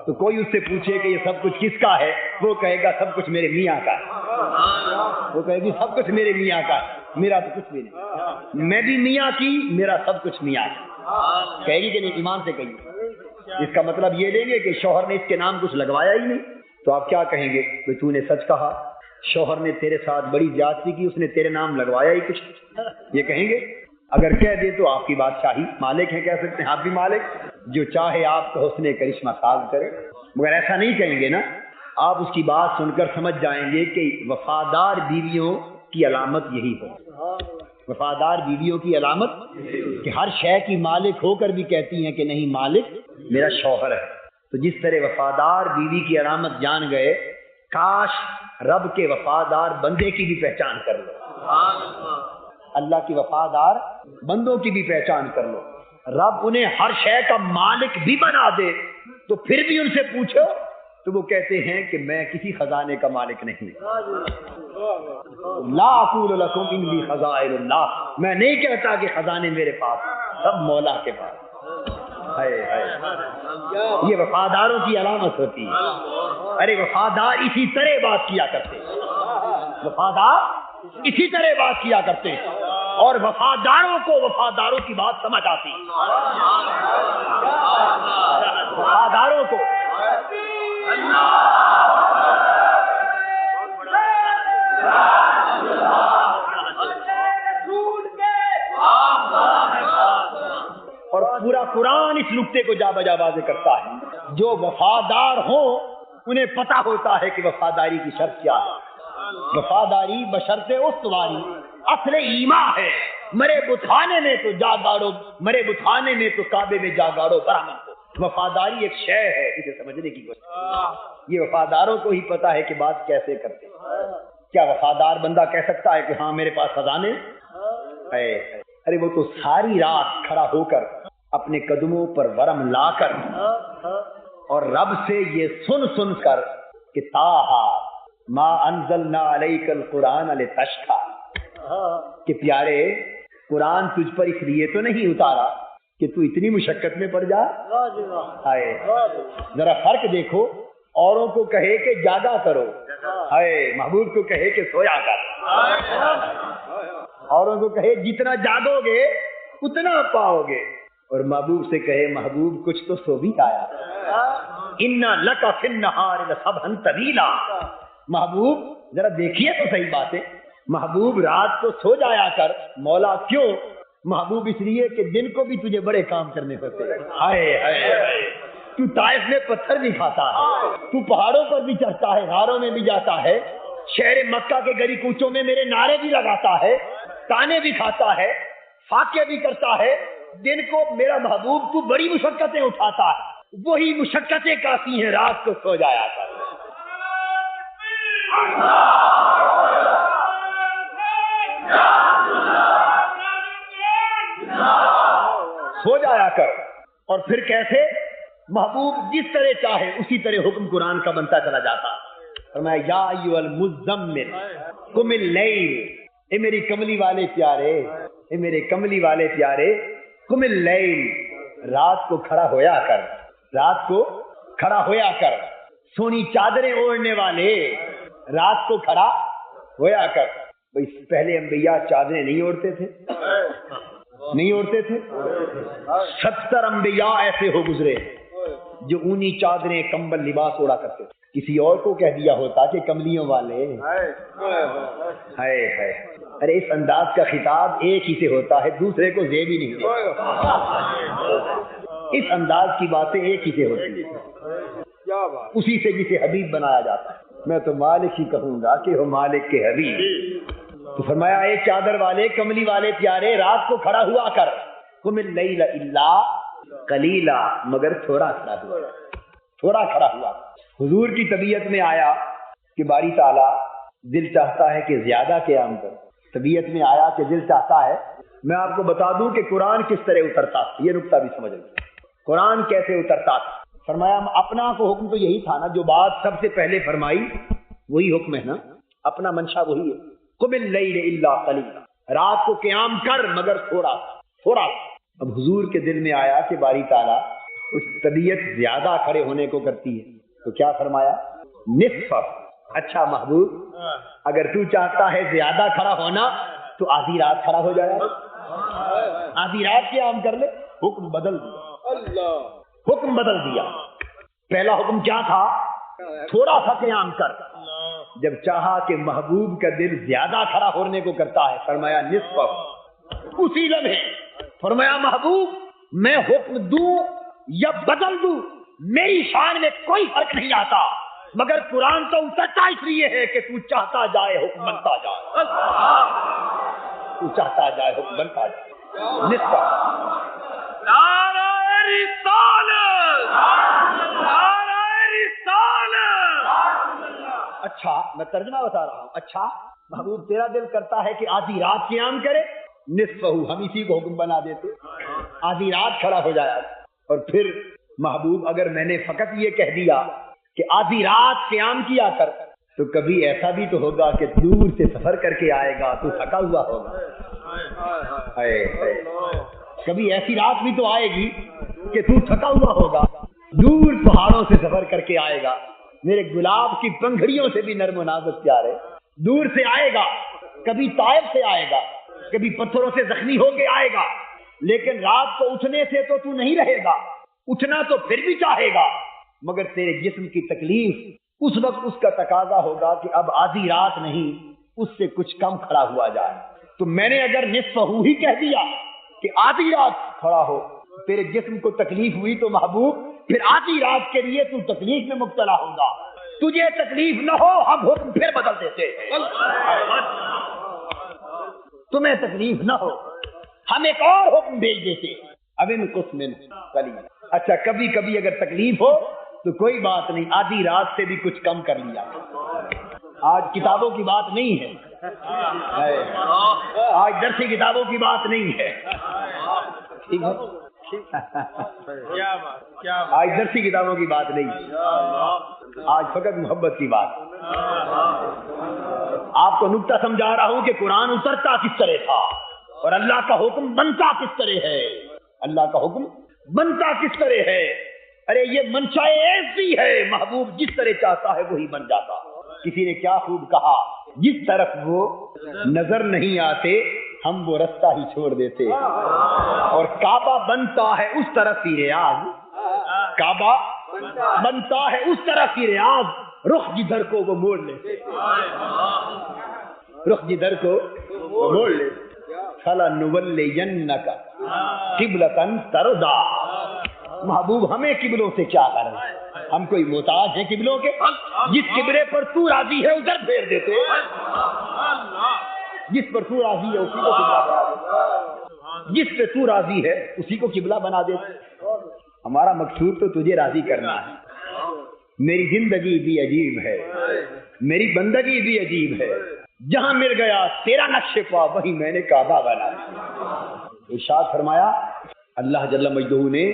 تو کوئی اس سے پوچھے کہ یہ سب کچھ کس کا ہے، وہ کہے گا سب کچھ میرے میاں کا ہے، وہ کہے گی سب کچھ میرے میاں کا ہے، میرا تو کچھ بھی نہیں، میں بھی میاں کی، میرا سب کچھ میاں کا، کہے گی کہ نہیں؟ ایمان سے کہیے۔ اس کا مطلب یہ لیں گے کہ شوہر نے اس کے نام کچھ لگوایا ہی نہیں، تو آپ کیا کہیں گے کہ تو نے سچ کہا، شوہر نے تیرے ساتھ بڑی زیادتی کی، اس نے تیرے نام لگوایا ہی کچھ، یہ کہیں گے؟ اگر کہہ دے تو آپ کی بادشاہی، مالک ہیں، کہہ سکتے ہیں آپ بھی مالک، جو چاہے آپ کو حسن کرشمہ ساز کرے، مگر ایسا نہیں کہیں گے نا۔ آپ اس کی بات سن کر سمجھ جائیں گے کہ وفادار بیویوں کی علامت یہی ہے، وفادار بیویوں کی علامت کہ ہر شے کی مالک ہو کر بھی کہتی ہیں کہ نہیں مالک میرا شوہر ہے۔ تو جس طرح وفادار بیوی کی علامت جان گئے، کاش رب کے وفادار بندے کی بھی پہچان کر لو، اللہ کی وفادار بندوں کی بھی پہچان کر لو۔ رب انہیں ہر شے کا مالک بھی بنا دے تو پھر بھی ان سے پوچھو تو وہ کہتے ہیں کہ میں کسی خزانے کا مالک نہیں، لا اقول لکم انی خزائن اللہ، میں نہیں کہتا کہ خزانے میرے پاس، سب مولا کے پاس۔ یہ وفاداروں کی علامت ہوتی ہے۔ ارے وفادار اسی طرح بات کیا کرتے، وفادار اسی طرح بات کیا کرتے، اور وفاداروں کو وفاداروں کی بات سمجھ آتی، وفاداروں کو اور پورا قرآن اس نقطے کو جا بجا واضح کرتا ہے، جو وفادار ہوں انہیں پتا ہوتا ہے کہ وفاداری کی شرط کیا ہے۔ وفاداری بشرط استواری اصل ایمان ہے، مرے بتخانے میں تو جا گاڑو، مرے بتخانے میں تو کعبے میں جا گاڑو برہمن کو۔ وفاداری ایک شے ہے، اسے سمجھنے کی کوشش، یہ وفاداروں کو ہی پتا ہے کہ بات کیسے کرتے۔ کیا وفادار بندہ کہہ سکتا ہے کہ ہاں میرے پاس خزانے ہے؟ ارے وہ تو ساری رات کھڑا ہو کر اپنے قدموں پر ورم لا کر اور رب سے یہ سن کر کہ تاہا ما انزلنا علیک القرآن لتشقی، کہ پیارے قرآن تجھ پر اس لیے تو نہیں اتارا کہ تو اتنی مشقت میں پڑ جا۔ ذرا فرق دیکھو، اوروں کو کہے کہ جاگا کرو، محبوب کو کہے کہ سویا کر، اوروں کو کہے جتنا جاگو گے اتنا پاؤ گے، اور محبوب سے کہے محبوب کچھ تو سو بھی آیا، اِنَّ لَكَ فِي النَّهَارِ لَسَبْحًا طَوِيلًا۔ محبوب ذرا دیکھیے تو صحیح بات ہے، محبوب رات کو سو جایا کر۔ مولا کیوں؟ محبوب اس لیے کہ دن کو بھی تجھے بڑے کام کرنے ہوتے ہیں۔ تو طائف میں پتھر بھی کھاتا ہے، تو پہاڑوں پر بھی چڑھتا ہے، غاروں میں بھی جاتا ہے، شہر مکہ کے گلی کوچوں میں میرے نعرے بھی لگاتا ہے، تانے بھی کھاتا ہے، فاقے بھی کرتا ہے۔ دن کو میرا محبوب تو بڑی مشقتیں اٹھاتا ہے، وہی مشقتیں کافی ہیں، رات کو سو جایا کر، سو جایا کر۔ اور پھر کیسے؟ محبوب جس طرح چاہے اسی طرح حکم قرآن کا بنتا چلا جاتا۔ فرمایا یا ایھا المزمل قم اللیل، اے میری کملی والے پیارے، اے میرے کملی والے پیارے، قم اللیل، رات کو کھڑا ہویا کر، رات کو کھڑا ہویا کر، سونی چادریں اوڑھنے والے رات کو کھڑا ہویا کر۔ بھئی پہلے انبیاء چادریں نہیں اوڑھتے تھے، نہیں اوڑھتے تھے؟ 70 انبیاء ایسے ہو گزرے جو اونی چادریں کمبل لباس اوڑھا کرتے تھے۔ کسی اور کو کہہ دیا ہوتا کہ کملیوں والے، ہائے ہائے، ارے اس انداز کا خطاب ایک ہی سے ہوتا ہے، دوسرے کو زیب ہی نہیں دیتا۔ اس انداز کی باتیں ایک ہی سے ہوتی ہیں، اسی سے جسے حبیب بنایا جاتا ہے۔ میں تو مالک ہی کہوں گا کہ وہ مالک کے حبیب۔ تو فرمایا اے چادر والے، کملی والے پیارے، رات کو کھڑا ہوا کر، قم اللیل الا قلیلا، مگر تھوڑا کھڑا ہوا، تھوڑا کھڑا ہوا۔ حضور کی طبیعت میں آیا کہ باری تعالیٰ دل چاہتا ہے کہ زیادہ قیام کر، طبیعت میں آیا کہ دل چاہتا ہے۔ میں آپ کو بتا دوں کہ قرآن کس طرح اترتا، یہ نقطہ بھی سمجھ لیں، قرآن کیسے اترتا تھا۔ فرمایا اپنا کو حکم تو یہی تھا نا، جو بات سب سے پہلے فرمائی وہی حکم ہے نا، اپنا منشا وہی ہے۔ قم اللیل الا قلیلا، رات کو قیام کر مگر تھوڑا تھوڑا۔ اب حضور کے دل میں آیا کہ باری تعالیٰ اس طبیعت زیادہ کھڑے ہونے کو کرتی ہے، تو کیا فرمایا؟ نصف۔ اچھا محبوب، اگر تو چاہتا ہے زیادہ کھڑا ہونا تو آدھی رات کھڑا ہو جائے، آدھی رات قیام کر لے۔ حکم بدل دیا، حکم بدل دیا۔ پہلا حکم کیا تھا؟ تھوڑا سا قیام کر۔ جب چاہا کہ محبوب کا دل زیادہ کھڑا ہونے کو کرتا ہے، فرمایا نصف۔ اسی لمحے فرمایا محبوب میں حکم دوں یا بدل دوں میری شان میں کوئی فرق نہیں آتا، مگر قرآن تو اترتا اس لیے ہے کہ تو چاہتا جائے حکم بنتا جائے، تو چاہتا جائے حکم بنتا جائے۔ نصف۔ نعرہ رسالت، نعرہ رسالت۔ اچھا میں ترجمہ بتا رہا ہوں۔ اچھا محبوب تیرا دل کرتا ہے کہ آدھی رات قیام کرے، نصف ہم اسی کو حکم بنا دیتے، آدھی رات کھڑا ہو جائے۔ اور پھر محبوب اگر میں نے فقط یہ کہہ دیا کہ آدھی رات قیام کیا کر، تو کبھی ایسا بھی تو ہوگا کہ دور سے سفر کر کے آئے گا تو تھکا ہوا ہوگا، کبھی ایسی رات بھی تو آئے گی کہ تو تھکا ہوا ہوگا، دور پہاڑوں سے سفر کر کے آئے گا، میرے گلاب کی پنکھڑیوں سے بھی نرم و نازک پیارے، دور سے آئے گا، کبھی طائف سے آئے گا، کبھی پتھروں سے زخمی ہو کے آئے گا، لیکن رات کو اٹھنے سے تو نہیں رہے گا، اٹھنا تو پھر بھی چاہے گا، مگر تیرے جسم کی تکلیف اس وقت اس کا تقاضا ہوگا کہ اب آدھی رات نہیں، اس سے کچھ کم کھڑا ہوا جائے۔ تو میں نے اگر نصف ہو ہی کہہ دیا کہ آدھی رات کھڑا ہو، تیرے جسم کو تکلیف ہوئی تو محبوب پھر آدھی رات کے لیے تو تکلیف میں مبتلا ہوگا، تجھے تکلیف نہ ہو ہم حکم پھر بدل دیتے، تمہیں تکلیف نہ ہو ہم ایک اور حکم بھیج دیتے، اب ان قسم قلیل۔ اچھا کبھی کبھی اگر تکلیف ہو تو کوئی بات نہیں، آدھی رات سے بھی کچھ کم کر لیا۔ آج کتابوں کی بات نہیں ہے، آج درسی کتابوں کی بات نہیں ہے، ٹھیک ہے، آج درسی کتابوں کی بات نہیں ہے، آج فقط محبت کی بات۔ آپ کو نکتہ سمجھا رہا ہوں کہ قرآن اترتا کس طرح تھا اور اللہ کا حکم بنتا کس طرح ہے، اللہ کا حکم بنتا کس طرح ہے۔ ارے یہ منشا ایسی ہے، محبوب جس طرح چاہتا ہے وہی بن جاتا۔ کسی نے کیا خوب کہا، جس طرف وہ نظر نہیں آتے ہم وہ رستہ ہی چھوڑ دیتے، اور کعبہ بنتا ہے اس طرف ہی ریاض، کعبہ بنتا ہے اس طرف ہی ریاض، رخ جدھر کو وہ موڑ لیتے، رخ جدھر کو وہ موڑ لیتے۔ فَلَنُوَلِّيَنَّكَ قِبْلَةً تَرْضَىٰ، محبوب ہمیں قبلوں سے کیا کرنا، ہم کوئی محتاج ہیں قبلوں کے؟ جس قبلے پر تو راضی ہے ادھر پھیر دیتے، جس پر تو راضی ہے اسی کو قبلہ بنا دیتے، جس پہ تو راضی ہے اسی کو قبلہ بنا دیتے۔ ہمارا مقصود تو تجھے راضی کرنا ہے۔ میری زندگی بھی عجیب ہے، میری بندگی بھی عجیب ہے، جہاں مل گیا تیرا نقش پا وہی میں نے کعبہ بنا۔ ارشاد فرمایا اللہ جل مجدہ نے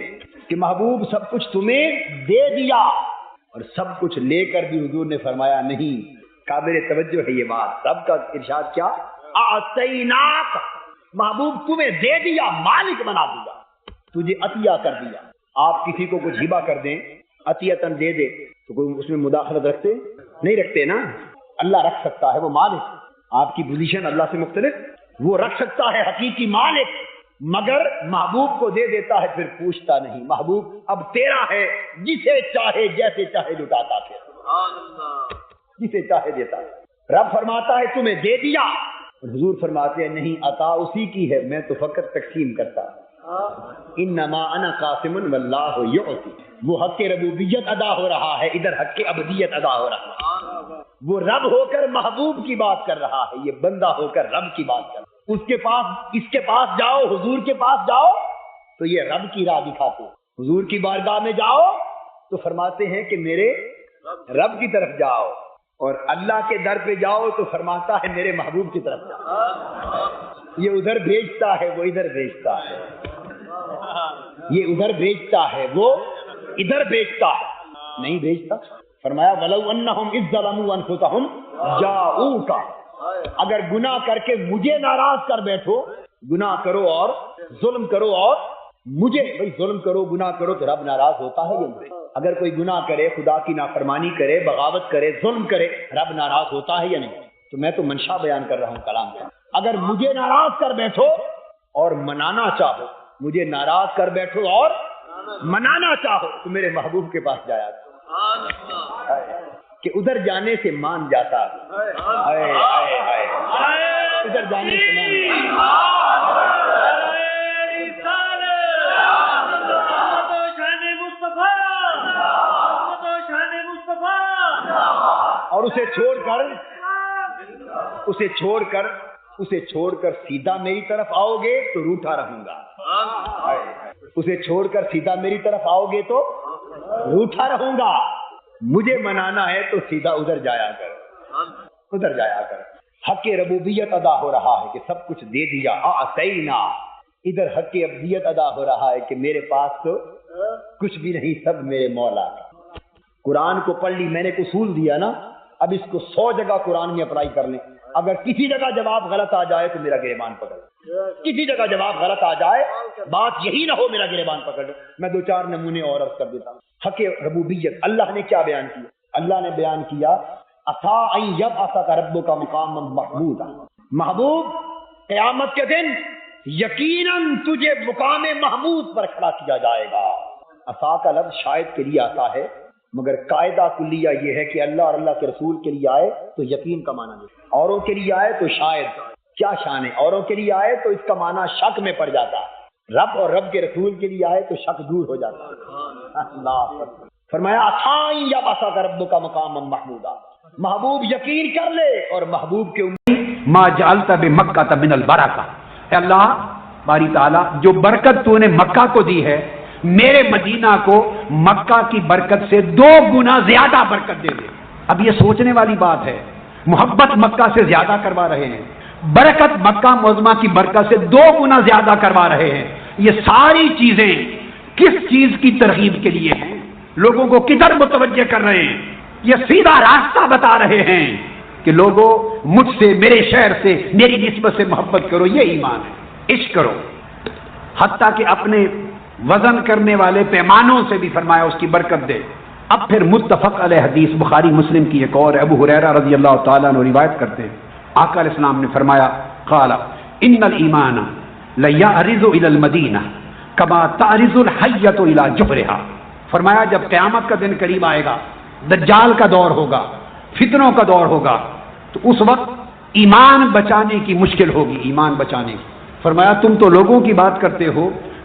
کہ محبوب سب کچھ تمہیں دے دیا، اور سب کچھ لے کر بھی حضور نے فرمایا نہیں، قابل توجہ ہے یہ بات، سب کا ارشاد کیا، اعطیناک، محبوب تمہیں دے دیا، مالک بنا دیا، تجھے عطیہ کر دیا. آپ کسی کو کچھ ہبہ کر دیں، عطیتاً دے دے، تو کوئی اس میں مداخلت رکھتے نہیں رکھتے نا. اللہ رکھ سکتا ہے، وہ مالک. آپ کی پوزیشن اللہ سے مختلف، وہ رکھ سکتا ہے حقیقی مالک، مگر محبوب کو دے دیتا ہے پھر پوچھتا نہیں. محبوب اب تیرا ہے، جسے چاہے جیسے چاہے لٹاتا پھر، جسے چاہے دیتا ہے. رب فرماتا ہے تمہیں دے دیا، حضور فرماتے ہیں نہیں، عطا اسی کی ہے، میں تو فقط تقسیم کرتا ہوں. انما انا قاسم واللہ یعطی. وہ حق ربوبیت ادا ہو رہا ہے، ادھر حق عبدیت ادا ہو رہا ہے. وہ رب ہو کر محبوب کی بات کر رہا ہے، یہ بندہ ہو کر رب کی بات کر رہا ہے. اس کے پاس جاؤ، حضور کے پاس جاؤ تو یہ رب کی راہ دکھاتے. حضور کی بارگاہ میں جاؤ تو فرماتے ہیں کہ میرے رب کی طرف جاؤ، اور اللہ کے در پہ جاؤ تو فرماتا ہے میرے محبوب کی طرف جاؤ. یہ ادھر بھیجتا ہے، وہ ادھر بھیجتا ہے. یہ ادھر بھیجتا ہے، وہ ادھر بھیجتا ہے. نہیں بھیجتا. فرمایا وَلَوْ أَنَّهُمْ إِذْ ظَلَمُوا أَنفُسَهُمْ جَاءُوكَ. اگر گناہ کر کے مجھے ناراض کر بیٹھو، گناہ کرو اور ظلم کرو اور مجھے، بھئی ظلم کرو گناہ کرو تو رب ناراض ہوتا ہے یا نہیں؟ اگر کوئی گناہ کرے، خدا کی نافرمانی کرے، بغاوت کرے، ظلم کرے، رب ناراض ہوتا ہے یا نہیں؟ تو میں تو منشا بیان کر رہا ہوں کلام کا. اگر مجھے ناراض کر بیٹھو اور منانا چاہو، مجھے ناراض کر بیٹھو اور منانا چاہو تو میرے محبوب کے پاس جایا کہ ادھر جانے سے مان جاتا ہے. ادھر جانے سے مان اور اسے چھوڑ کر سیدھا میری طرف آؤ گے تو روٹھا رہوں گا. اسے چھوڑ کر سیدھا میری طرف آؤ گے تو روٹھا رہوں گا. مجھے منانا ہے تو سیدھا ادھر جایا کر، ادھر جایا کر. حق ربوبیت ادا ہو رہا ہے کہ سب کچھ دے دیا. اعطینا. ادھر حق ابدیت ادا ہو رہا ہے کہ میرے پاس تو کچھ بھی نہیں، سب میرے مولا کا. قرآن کو پڑھ لی، میں نے ایک اصول دیا نا، اب اس کو 100 جگہ قرآن میں اپلائی کر لیں. اگر کسی جگہ جواب غلط آ جائے تو میرا گریبان پکڑ. کسی جگہ جواب غلط آ جائے، بات یہی نہ ہو میرا گریبان پکڑ. میں 2-4 نمونے اور عرض کر دیتا ہوں. حق ربوبیت اللہ نے کیا بیان کیا؟ اللہ نے بیان کیا عسیٰ ان یبعثک ربک مقاما محمودا. محبوب قیامت کے دن یقیناً تجھے مقام محمود پر کھڑا کیا جائے گا. عسیٰ کا لفظ شاید کے لیے آتا ہے، مگر قاعدہ کلیہ یہ ہے کہ اللہ اور اللہ کے رسول کے لیے آئے تو یقین کا معنی نہیں، اوروں کے لیے آئے تو شاید. کیا شان ہے؟ اوروں کے لیے آئے تو اس کا معنی شک میں پڑ جاتا ہے، رب اور رب کے رسول کے لیے آئے تو شک دور ہو جاتا ہے. اللہ فرمایا عسیٰ ان یبعثک ربک مقاما محمودا. محبوب یقین کر لے، اور محبوب کے امید ما جعلت بمکہ من البرکہ. اے اللہ باری تعالیٰ، جو برکت تو نے مکہ کو دی ہے، میرے مدینہ کو مکہ کی برکت سے 2 گنا زیادہ برکت دے دے. اب یہ سوچنے والی بات ہے، محبت مکہ سے زیادہ کروا رہے ہیں، برکت مکہ معظمہ کی برکت سے 2 گنا زیادہ کروا رہے ہیں. یہ ساری چیزیں کس چیز کی ترغیب کے لیے ہیں؟ لوگوں کو کدھر متوجہ کر رہے ہیں؟ یہ سیدھا راستہ بتا رہے ہیں کہ لوگوں مجھ سے، میرے شہر سے، میری نسبت سے محبت کرو. یہ ایمان ہے. عشق کرو. حتیٰ کہ اپنے وزن کرنے والے پیمانوں سے بھی فرمایا اس کی برکت دے. اب پھر متفق علیہ حدیث بخاری مسلم کی ایک اور، ابو ہریرہ رضی اللہ تعالیٰ عنہ روایت کرتے ہیں، آقا علیہ السلام نے فرمایا قال ان الایمان لیعرض الی المدینہ کما تعرض الحیۃ الی جحرها. فرمایا جب قیامت کا دن قریب آئے گا، دجال کا دور ہوگا، فتنوں کا دور ہوگا، تو اس وقت ایمان بچانے کی مشکل ہوگی. ایمان بچانے کی. فرمایا تم تو لوگوں کی بات کرتے ہو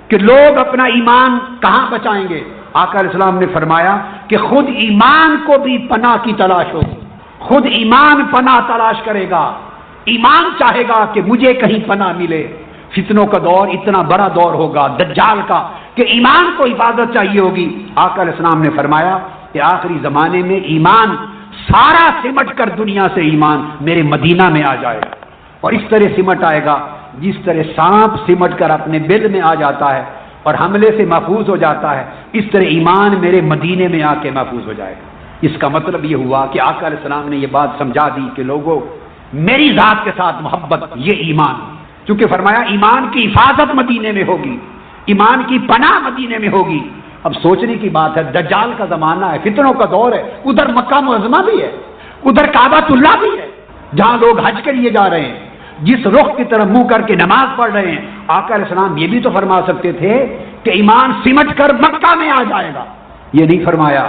کہ لوگ اپنا ایمان کہاں بچائیں گے. آقا علیہ السلام نے فرمایا کہ خود ایمان کو بھی پناہ کی تلاش ہوگی. خود ایمان پناہ تلاش کرے گا. ایمان چاہے گا کہ مجھے کہیں پناہ ملے. فتنوں کا دور اتنا بڑا دور ہوگا دجال کا کہ ایمان کو حفاظت چاہیے ہوگی. آقا علیہ السلام نے فرمایا کہ آخری زمانے میں ایمان سارا سمٹ کر دنیا سے ایمان میرے مدینہ میں آ جائے گا. اور اس طرح سمٹ آئے گا جس طرح سانپ سمٹ کر اپنے بل میں آ جاتا ہے اور حملے سے محفوظ ہو جاتا ہے، اس طرح ایمان میرے مدینے میں آ کے محفوظ ہو جائے گا. اس کا مطلب یہ ہوا کہ آقا علیہ السلام نے یہ بات سمجھا دی کہ لوگوں میری ذات کے ساتھ محبت یہ ایمان، چونکہ فرمایا ایمان کی حفاظت مدینے میں ہوگی، ایمان کی پناہ مدینے میں ہوگی۔ اب سوچنے کی بات ہے، دجال کا زمانہ ہے، فتنوں کا دور ہے، ادھر مکہ معظمہ بھی ہے، ادھر کعبۃ اللہ بھی ہے جہاں لوگ حج کے لیے جا رہے ہیں، جس رخ کی طرف منہ کر کے نماز پڑھ رہے ہیں۔ آقا علیہ السلام یہ بھی تو فرما سکتے تھے کہ ایمان سمٹ کر مکہ میں آ جائے گا، یہ نہیں فرمایا۔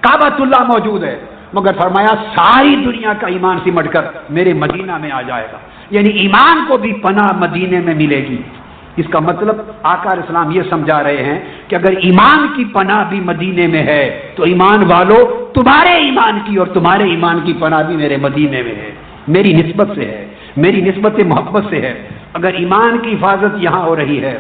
کعبۃ اللہ موجود ہے مگر فرمایا ساری دنیا کا ایمان سمٹ کر میرے مدینہ میں آ جائے گا، یعنی ایمان کو بھی پناہ مدینے میں ملے گی۔ اس کا مطلب آقا علیہ السلام یہ سمجھا رہے ہیں کہ اگر ایمان کی پناہ بھی مدینے میں ہے تو ایمان والو تمہارے ایمان کی اور تمہارے ایمان کی پناہ بھی میرے مدینے میں ہے، میری نسبت سے ہے، میری نسبت محبت سے ہے۔ اگر ایمان کی حفاظت یہاں ہو رہی ہے،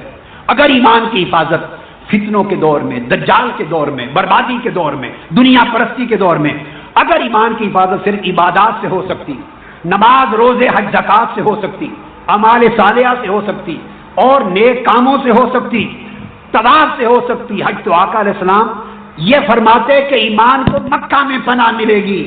اگر ایمان کی حفاظت فتنوں کے دور میں، دجال کے دور میں، بربادی کے دور میں، دنیا پرستی کے دور میں اگر ایمان کی حفاظت صرف عبادات سے ہو سکتی، نماز روزے حج زکات سے ہو سکتی، اعمال صالحہ سے ہو سکتی اور نیک کاموں سے ہو سکتی، طواف سے ہو سکتی، حج، تو آقا علیہ السلام یہ فرماتے کہ ایمان کو مکہ میں پناہ ملے گی۔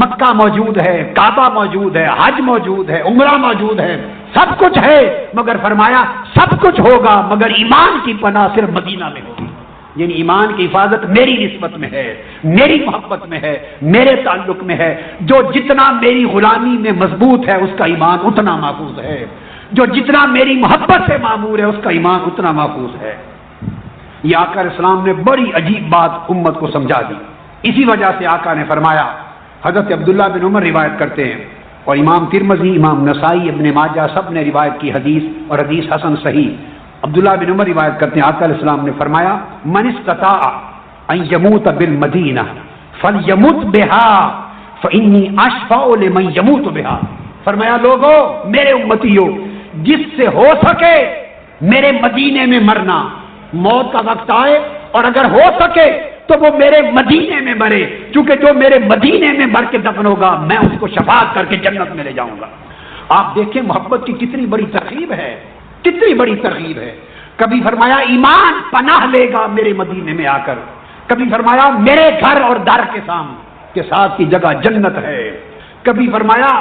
مکہ موجود ہے، کعبہ موجود ہے، حج موجود ہے، عمرہ موجود ہے، سب کچھ ہے، مگر فرمایا سب کچھ ہوگا مگر ایمان کی پناہ صرف مدینہ میں ہوگی، یعنی ایمان کی حفاظت میری نسبت میں ہے، میری محبت میں ہے، میرے تعلق میں ہے۔ جو جتنا میری غلامی میں مضبوط ہے اس کا ایمان اتنا محفوظ ہے، جو جتنا میری محبت سے معمور ہے اس کا ایمان اتنا محفوظ ہے۔ یہ آقا علیہ السلام نے بڑی عجیب بات امت کو سمجھا دی۔ اسی وجہ سے آقا نے فرمایا، حضرت عبداللہ بن عمر روایت کرتے ہیں اور امام ترمذی، امام نسائی، ابن ماجہ سب نے روایت کی حدیث، اور حدیث حسن صحیح۔ عبداللہ بن عمر روایت کرتے ہیں، آقا علیہ السلام نے فرمایا، من استطاع ان يموت بالمدینہ فلیمت بہا فانی اشفع لمن یموت بہا۔ فرمایا لوگوں، میرے امتیوں، جس سے ہو سکے میرے مدینے میں مرنا، موت کا وقت آئے اور اگر ہو سکے تو وہ میرے مدینے میں مرے، کیونکہ جو میرے مدینے میں مر کے دفن ہوگا میں اس کو شفاعت کر کے جنت میں لے جاؤں گا۔ آپ دیکھیں محبت کی کتنی بڑی ترغیب ہے، کتنی بڑی ترغیب ہے۔ کبھی فرمایا ایمان پناہ لے گا میرے مدینے میں آ کر، کبھی فرمایا میرے گھر اور در کے ساتھ کی جگہ جنت ہے، کبھی فرمایا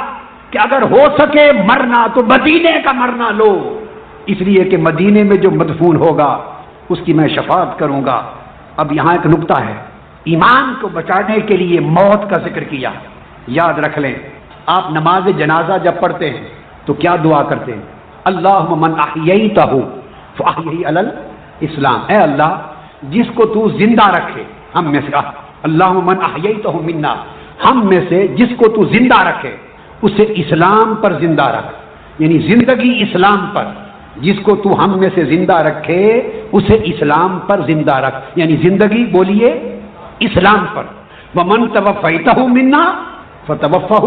کہ اگر ہو سکے مرنا تو مدینے کا مرنا لو، اس لیے کہ مدینے میں جو مدفون ہوگا اس کی میں شفاعت کروں گا۔ اب یہاں ایک نکتہ ہے، ایمان کو بچانے کے لیے موت کا ذکر کیا، یاد رکھ لیں۔ آپ نماز جنازہ جب پڑھتے ہیں تو کیا دعا کرتے ہیں؟ اللہم من احییتہ فاحیہ علی الاسلام، اے اللہ جس کو تو زندہ رکھے ہم میں سے، اللہم من احییتہ منا، ہم میں سے جس کو تو زندہ رکھے اسے اسلام پر زندہ رکھ، یعنی زندگی اسلام پر، جس کو تو ہم میں سے زندہ رکھے اسے اسلام پر زندہ رکھ، یعنی زندگی بولیے اسلام پر۔ ومن توفیتہ منا فتوفہ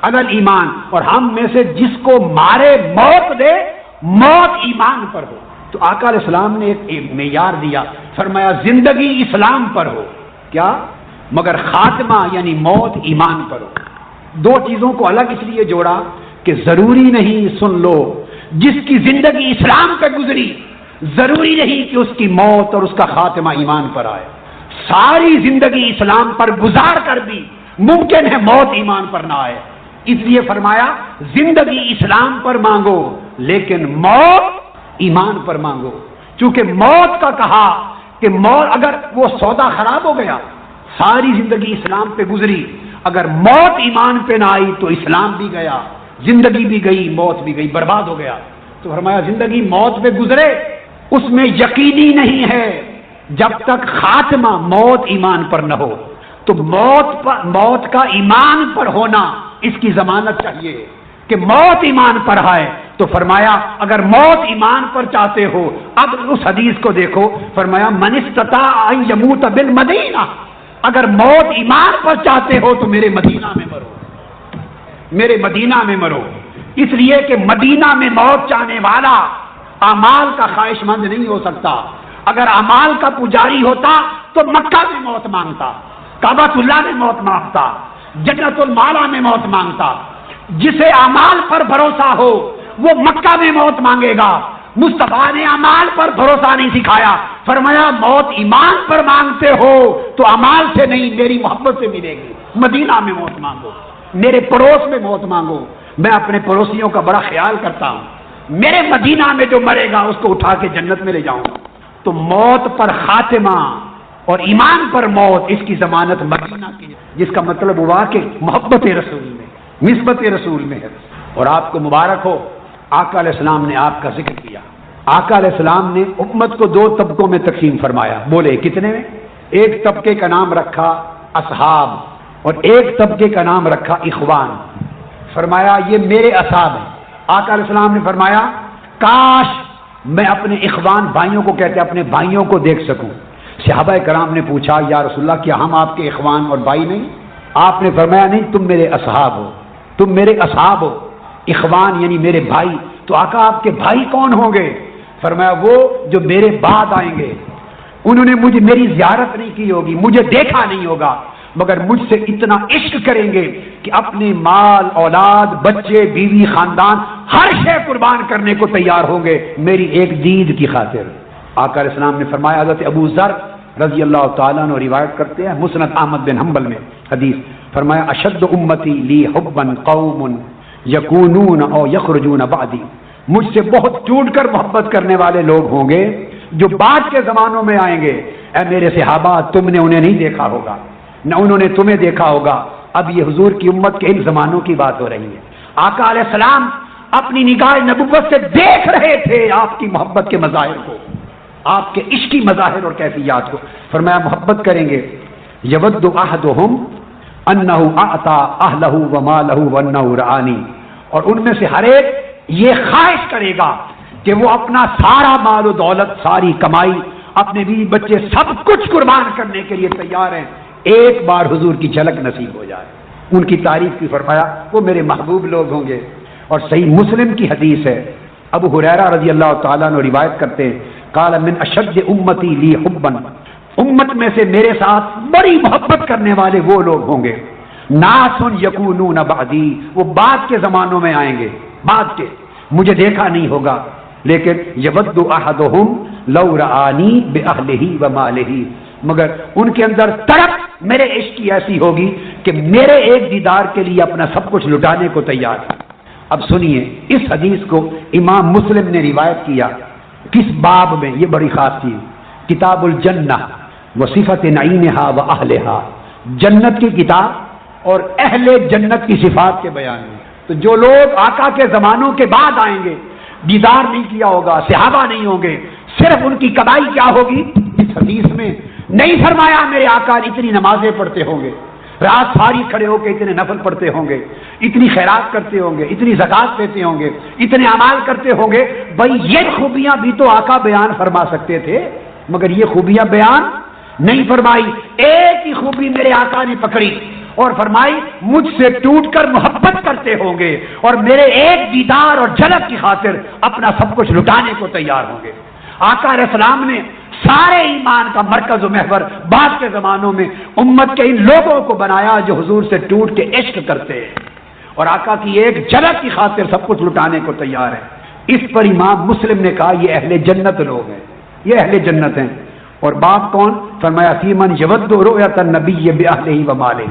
علی الایمان، اور ہم میں سے جس کو مارے موت دے، موت ایمان پر ہو۔ تو آقا علیہ السلام نے ایک معیار دیا، فرمایا زندگی اسلام پر ہو، کیا؟ مگر خاتمہ یعنی موت ایمان پر ہو۔ دو چیزوں کو الگ اس لیے جوڑا کہ ضروری نہیں، سن لو، جس کی زندگی اسلام پہ گزری ضروری نہیں کہ اس کی موت اور اس کا خاتمہ ایمان پر آئے۔ ساری زندگی اسلام پر گزار کر بھی ممکن ہے موت ایمان پر نہ آئے، اس لیے فرمایا زندگی اسلام پر مانگو لیکن موت ایمان پر مانگو، چونکہ موت کا کہا کہ موت اگر وہ سودا خراب ہو گیا، ساری زندگی اسلام پہ گزری، اگر موت ایمان پہ نہ آئی تو اسلام بھی گیا، زندگی بھی گئی، موت بھی گئی، برباد ہو گیا۔ تو فرمایا زندگی موت پہ گزرے اس میں یقینی نہیں ہے جب تک خاتمہ موت ایمان پر نہ ہو، تو موت کا ایمان پر ہونا اس کی ضمانت چاہیے کہ موت ایمان پر آئے۔ تو فرمایا اگر موت ایمان پر چاہتے ہو، اب اس حدیث کو دیکھو، فرمایا من استطاع ان یموت بالمدینہ، اگر موت ایمان پر چاہتے ہو تو میرے مدینہ میں مرو، میرے مدینہ میں مرو، اس لیے کہ مدینہ میں موت چاہنے والا اعمال کا خواہش مند نہیں ہو سکتا۔ اگر اعمال کا پجاری ہوتا تو مکہ میں موت مانگتا، کعبۃ اللہ میں موت مانگتا، جنت المالا میں موت مانگتا۔ جسے اعمال پر بھروسہ ہو وہ مکہ میں موت مانگے گا۔ مصطفیٰ نے اعمال پر بھروسہ نہیں سکھایا، فرمایا موت ایمان پر مانگتے ہو تو اعمال سے نہیں میری محبت سے ملے گی، مدینہ میں موت مانگو، میرے پڑوس میں موت مانگو۔ میں اپنے پڑوسیوں کا بڑا خیال کرتا ہوں، میرے مدینہ میں جو مرے گا اس کو اٹھا کے جنت میں لے جاؤں گا۔ تو موت پر خاتمہ اور ایمان پر موت، اس کی ضمانت مدینہ کی، جس کا مطلب ہوا کہ محبت رسول میں، نسبت رسول میں ہے۔ اور آپ کو مبارک ہو، آقا علیہ السلام نے آپ کا ذکر کیا۔ آقا علیہ السلام نے امت کو دو طبقوں میں تقسیم فرمایا۔ بولے کتنے میں؟ ایک طبقے کا نام رکھا اصحاب اور ایک طبقے کا نام رکھا اخوان۔ فرمایا یہ میرے اصحاب ہیں۔ آقا علیہ السلام نے فرمایا کاش میں اپنے اخوان، بھائیوں کو کہتے ہیں، اپنے بھائیوں کو دیکھ سکوں۔ صحابہ کرام نے پوچھا یا رسول اللہ کیا ہم آپ کے اخوان اور بھائی نہیں؟ آپ نے فرمایا نہیں، تم میرے اصحاب ہو، تم میرے اصحاب ہو۔ اخوان یعنی میرے بھائی۔ تو آقا آپ کے بھائی کون ہوں گے؟ فرمایا وہ جو میرے بعد آئیں گے، انہوں نے میری زیارت نہیں کی ہوگی، مجھے دیکھا نہیں ہوگا، مگر مجھ سے اتنا عشق کریں گے کہ اپنے مال، اولاد، بچے، بیوی، خاندان، ہر شے قربان کرنے کو تیار ہوں گے میری ایک دید کی خاطر۔ آقا علیہ السلام نے فرمایا، حضرت ابو ذر رضی اللہ تعالیٰ عنہ روایت کرتے ہیں مسند احمد بن حنبل میں حدیث، فرمایا اشد امتی لی حبا قوم یکونون او یخرجون بعدی، مجھ سے بہت ٹوٹ کر محبت کرنے والے لوگ ہوں گے جو بعد کے زمانوں میں آئیں گے۔ اے میرے صحابہ، تم نے انہیں نہیں دیکھا ہوگا، نہ انہوں نے تمہیں دیکھا ہوگا۔ اب یہ حضور کی امت کے ان زمانوں کی بات ہو رہی ہے۔ آقا علیہ السلام اپنی نگاہ نبوت سے دیکھ رہے تھے آپ کی محبت کے مظاہر کو، آپ کے عشقی مظاہر اور کیفیات کو۔ فرمایا محبت کریں گے۔ یود احدہم انہ اعطى اہلہ ومالہ وانہ رعانی، اور ان میں سے ہر ایک یہ خواہش کرے گا کہ وہ اپنا سارا مال و دولت، ساری کمائی، اپنے بیوی بچے سب کچھ قربان کرنے کے لیے تیار ہیں، ایک بار حضور کی جھلک نصیب ہو جائے۔ ان کی تعریف کی فرمایا وہ میرے محبوب لوگ ہوں گے۔ اور صحیح مسلم کی حدیث ہے، ابو ہریرہ رضی اللہ تعالیٰ عنہ روایت کرتے ہیں، قال من اشد امتی لی حبا، امت میں سے میرے ساتھ بڑی محبت کرنے والے وہ لوگ ہوں گے، ناس یکونون بعدی، وہ بعد کے زمانوں میں آئیں گے، بعد کے، مجھے دیکھا نہیں ہوگا، لیکن یود احدہم لو رآنی باہلہ ومالہ، مگر ان کے اندر تڑپ میرے عشق کی ایسی ہوگی کہ میرے ایک دیدار کے لیے اپنا سب کچھ لٹانے کو تیار ہے۔ اب سنیے اس حدیث کو امام مسلم نے روایت کیا، کس باب میں؟ یہ بڑی خاص چیز، کتاب الجنہ وصفت نعیمہا واہلہا، جنت کی کتاب اور اہل جنت کی صفات کے بیان میں۔ تو جو لوگ آقا کے زمانوں کے بعد آئیں گے، دیدار نہیں کیا ہوگا، صحابہ نہیں ہوں گے، صرف ان کی کمائی کیا ہوگی؟ اس حدیث میں نہیں فرمایا میرے آقا اتنی نمازیں پڑھتے ہوں گے، رات ساری کھڑے ہو کے اتنے نفل پڑھتے ہوں گے، اتنی خیرات کرتے ہوں گے، اتنی زکات دیتے ہوں گے، اتنے اعمال کرتے ہوں گے۔ بھائی یہ خوبیاں بھی تو آقا بیان فرما سکتے تھے، مگر یہ خوبیاں بیان نہیں فرمائی۔ ایک ہی خوبی میرے آقا نے پکڑی اور فرمائی مجھ سے ٹوٹ کر محبت کرتے ہوں گے اور میرے ایک دیدار اور جھلک کی خاطر اپنا سب کچھ لٹانے کو تیار ہوں گے۔ آقا علیہ السلام نے سارے ایمان کا مرکز و محور بعد کے زمانوں میں امت کے ان لوگوں کو بنایا جو حضور سے ٹوٹ کے عشق کرتے ہیں اور آقا کی ایک جھلک کی خاطر سب کچھ لٹانے کو تیار ہے۔ اس پر امام مسلم نے کہا یہ اہل جنت لوگ ہیں، یہ اہل جنت ہیں۔ اور باپ کون؟ فرمایا فیمن یود رؤیت النبی باہلہ ومالہ،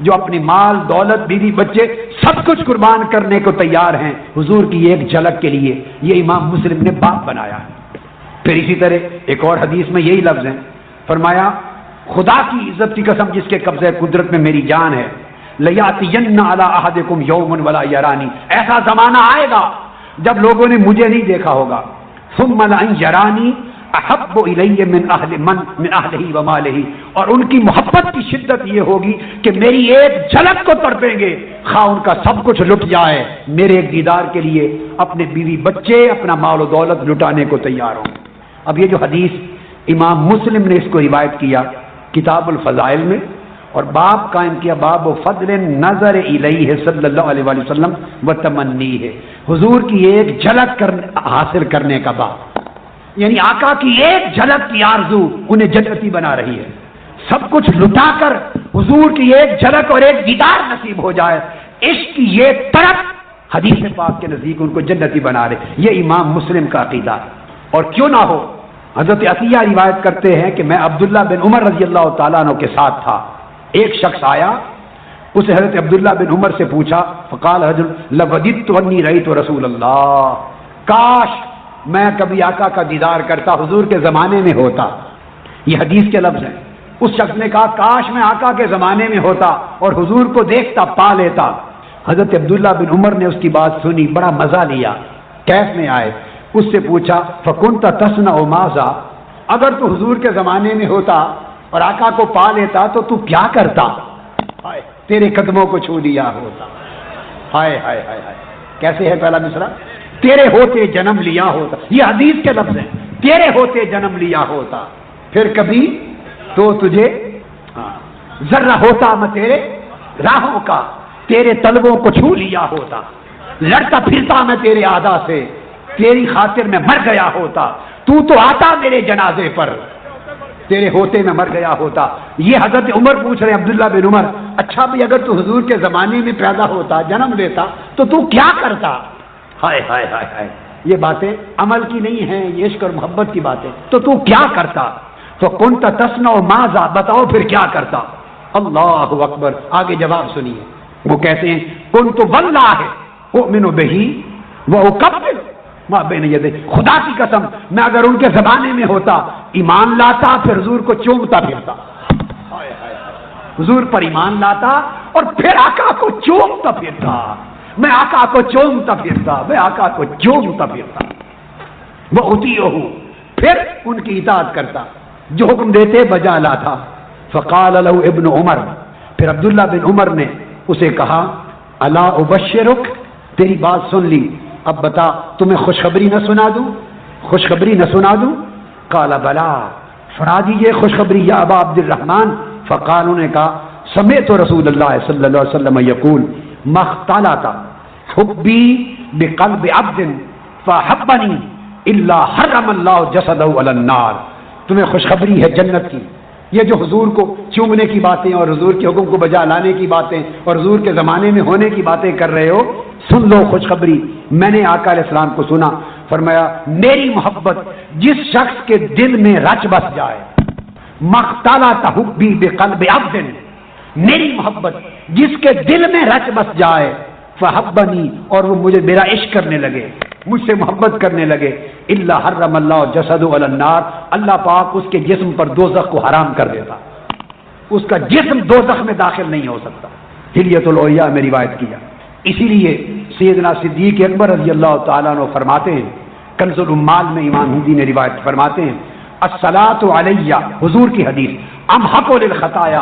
جو اپنی مال، دولت، بیوی، بچے سب کچھ قربان کرنے کو تیار ہیں حضور کی ایک جھلک کے لیے۔ یہ امام مسلم نے باپ بنایا ہے۔ پھر اسی طرح ایک اور حدیث میں یہی لفظ ہیں، فرمایا خدا کی عزت کی قسم جس کے قبضہ قدرت میں میری جان ہے، لیاتین علی احدکم یوم ولا یرانی، ایسا زمانہ آئے گا جب لوگوں نے مجھے نہیں دیکھا ہوگا، ثم لئن یرانی احب الی من اہلہ ومالہ، اور ان کی محبت کی شدت یہ ہوگی کہ میری ایک جھلک کو تڑپیں گے، خواہ ان کا سب کچھ لٹ جائے، میرے ایک دیدار کے لیے اپنے بیوی بچے، اپنا مال و دولت لٹانے کو تیار ہوں۔ اب یہ جو حدیث امام مسلم نے اس کو روایت کیا کتاب الفضائل میں اور باب قائم کیا، باب فضل نظر الیہ صلی اللہ علیہ وآلہ وسلم و تمنی ہے، حضور کی ایک جھلک حاصل کرنے کا باب، یعنی آقا کی ایک جھلک کی آرزو انہیں جنتی بنا رہی ہے، سب کچھ لٹا کر حضور کی ایک جھلک اور ایک دیدار نصیب ہو جائے، عشق کی یہ تڑپ حدیث پاک کے نزدیک ان کو جنتی بنا رہے۔ یہ امام مسلم کا عقیدہ۔ اور کیوں نہ ہو، حضرت عطیہ روایت کرتے ہیں کہ میں عبداللہ بن عمر رضی اللہ تعالیٰ عنہ کے ساتھ تھا، ایک شخص آیا، اسے حضرت عبداللہ بن عمر سے پوچھا، فقال رجل لوددت انی رأیت رسول اللہ، کاش میں کبھی آقا کا دیدار کرتا، حضور کے زمانے میں ہوتا. یہ حدیث کے لفظ ہیں. اس شخص نے کہا کاش میں آقا کے زمانے میں ہوتا اور حضور کو دیکھتا، پا لیتا. حضرت عبداللہ بن عمر نے اس کی بات سنی، بڑا مزہ لیا، کیف میں آئے. اس سے پوچھا فَكُنْتَ تَصْنَعُ مَاذَا، اگر تو حضور کے زمانے میں ہوتا اور آقا کو پا لیتا تو تو کیا کرتا؟ ہائے تیرے قدموں کو چھو لیا ہوتا. ہائے ہائے ہائے ہائے. کیسے ہے پہلا مصرع؟ تیرے ہوتے جنم لیا ہوتا. یہ حدیث کے لفظ ہیں، تیرے ہوتے جنم لیا ہوتا، پھر کبھی تو تجھے ذرہ ہوتا میں تیرے راہوں کا، تیرے طلبوں کو چھو لیا ہوتا، لڑتا پھرتا میں تیرے اعضاء سے، تیری خاطر میں مر گیا ہوتا، تو آتا میرے جنازے پر، تیرے ہوتے میں مر گیا ہوتا. یہ حضرت عمر پوچھ رہے عبداللہ بن عمر، اچھا بھی اگر تو حضور کے زمانے میں پیدا ہوتا، جنم لیتا تو کیا کرتا؟ ہائے ہائے ہائے ہائے. یہ باتیں عمل کی نہیں ہیں، یہ عشق اور محبت کی باتیں. تو کیا کرتا؟ تو كُنْتَ تَصْنَعُ مَاذَا، بتاؤ پھر کیا کرتا؟ اللہ اکبر. آگے جواب سنیے. وہ کہتے ہیں كُنْتُ وَاللَّهِ أُؤْمِنُ بِهِ وَأُكَبِّرُ مَا بَيْنَ يَدَيْهِ، خدا کی قسم میں اگر ان کے زمانے میں ہوتا ایمان لاتا، پھر حضور کو چومتا پھرتا. حضور پر ایمان لاتا اور پھر آقا کو چومتا پھرتا. میں آقا کو چومتا پھرتا، میں آقا کو چومتا پھرتا. وہ اطیعہ، پھر ان کی اطاعت کرتا، جو حکم دیتے بجا لاتا. فقال له ابن عمر، پھر عبداللہ بن عمر نے اسے کہا الا ابشرک، تیری بات سن لی، اب بتا تمہیں خوشخبری نہ سنا دوں، خوشخبری نہ سنا دوں؟ قال بلا، فرا دیجئے خوشخبری یا ابا عبد الرحمن. فقال، انہوں نے کہا سمعت رسول اللہ صلی اللہ علیہ وسلم یقول ما اختلط حبی بقلب عبد فحبنی الا حرم اللہ جسدہ علی النار. تمہیں خوشخبری ہے جنت کی. یہ جو حضور کو چومنے کی باتیں اور حضور کے حکم کو بجا لانے کی باتیں اور حضور کے زمانے میں ہونے کی باتیں کر رہے ہو، سن لو خوشخبری. میں نے آقا علیہ السلام کو سنا، فرمایا میری محبت جس شخص کے دل میں رچ بس جائے، مختلط حبی بقلب عبد، میری محبت جس کے دل میں رچ بس جائے، فحبنی، اور وہ مجھے میرا عشق کرنے لگے، مجھ سے محبت کرنے لگے، الا حرم اللہ جسد علی النار، اللہ پاک اس کے جسم پر دوزخ کو حرام کر دیتا، اس کا جسم دوزخ میں داخل نہیں ہو سکتا. حلیۃ الاولیاء میں روایت کیا. اسی لیے سیدنا صدیق اکبر رضی اللہ تعالیٰ عنہ فرماتے ہیں، کنز العمال میں امام ہندی نے روایت فرماتے ہیں الصلاۃ علیہ، حضور کی حدیث، امحق للخطایا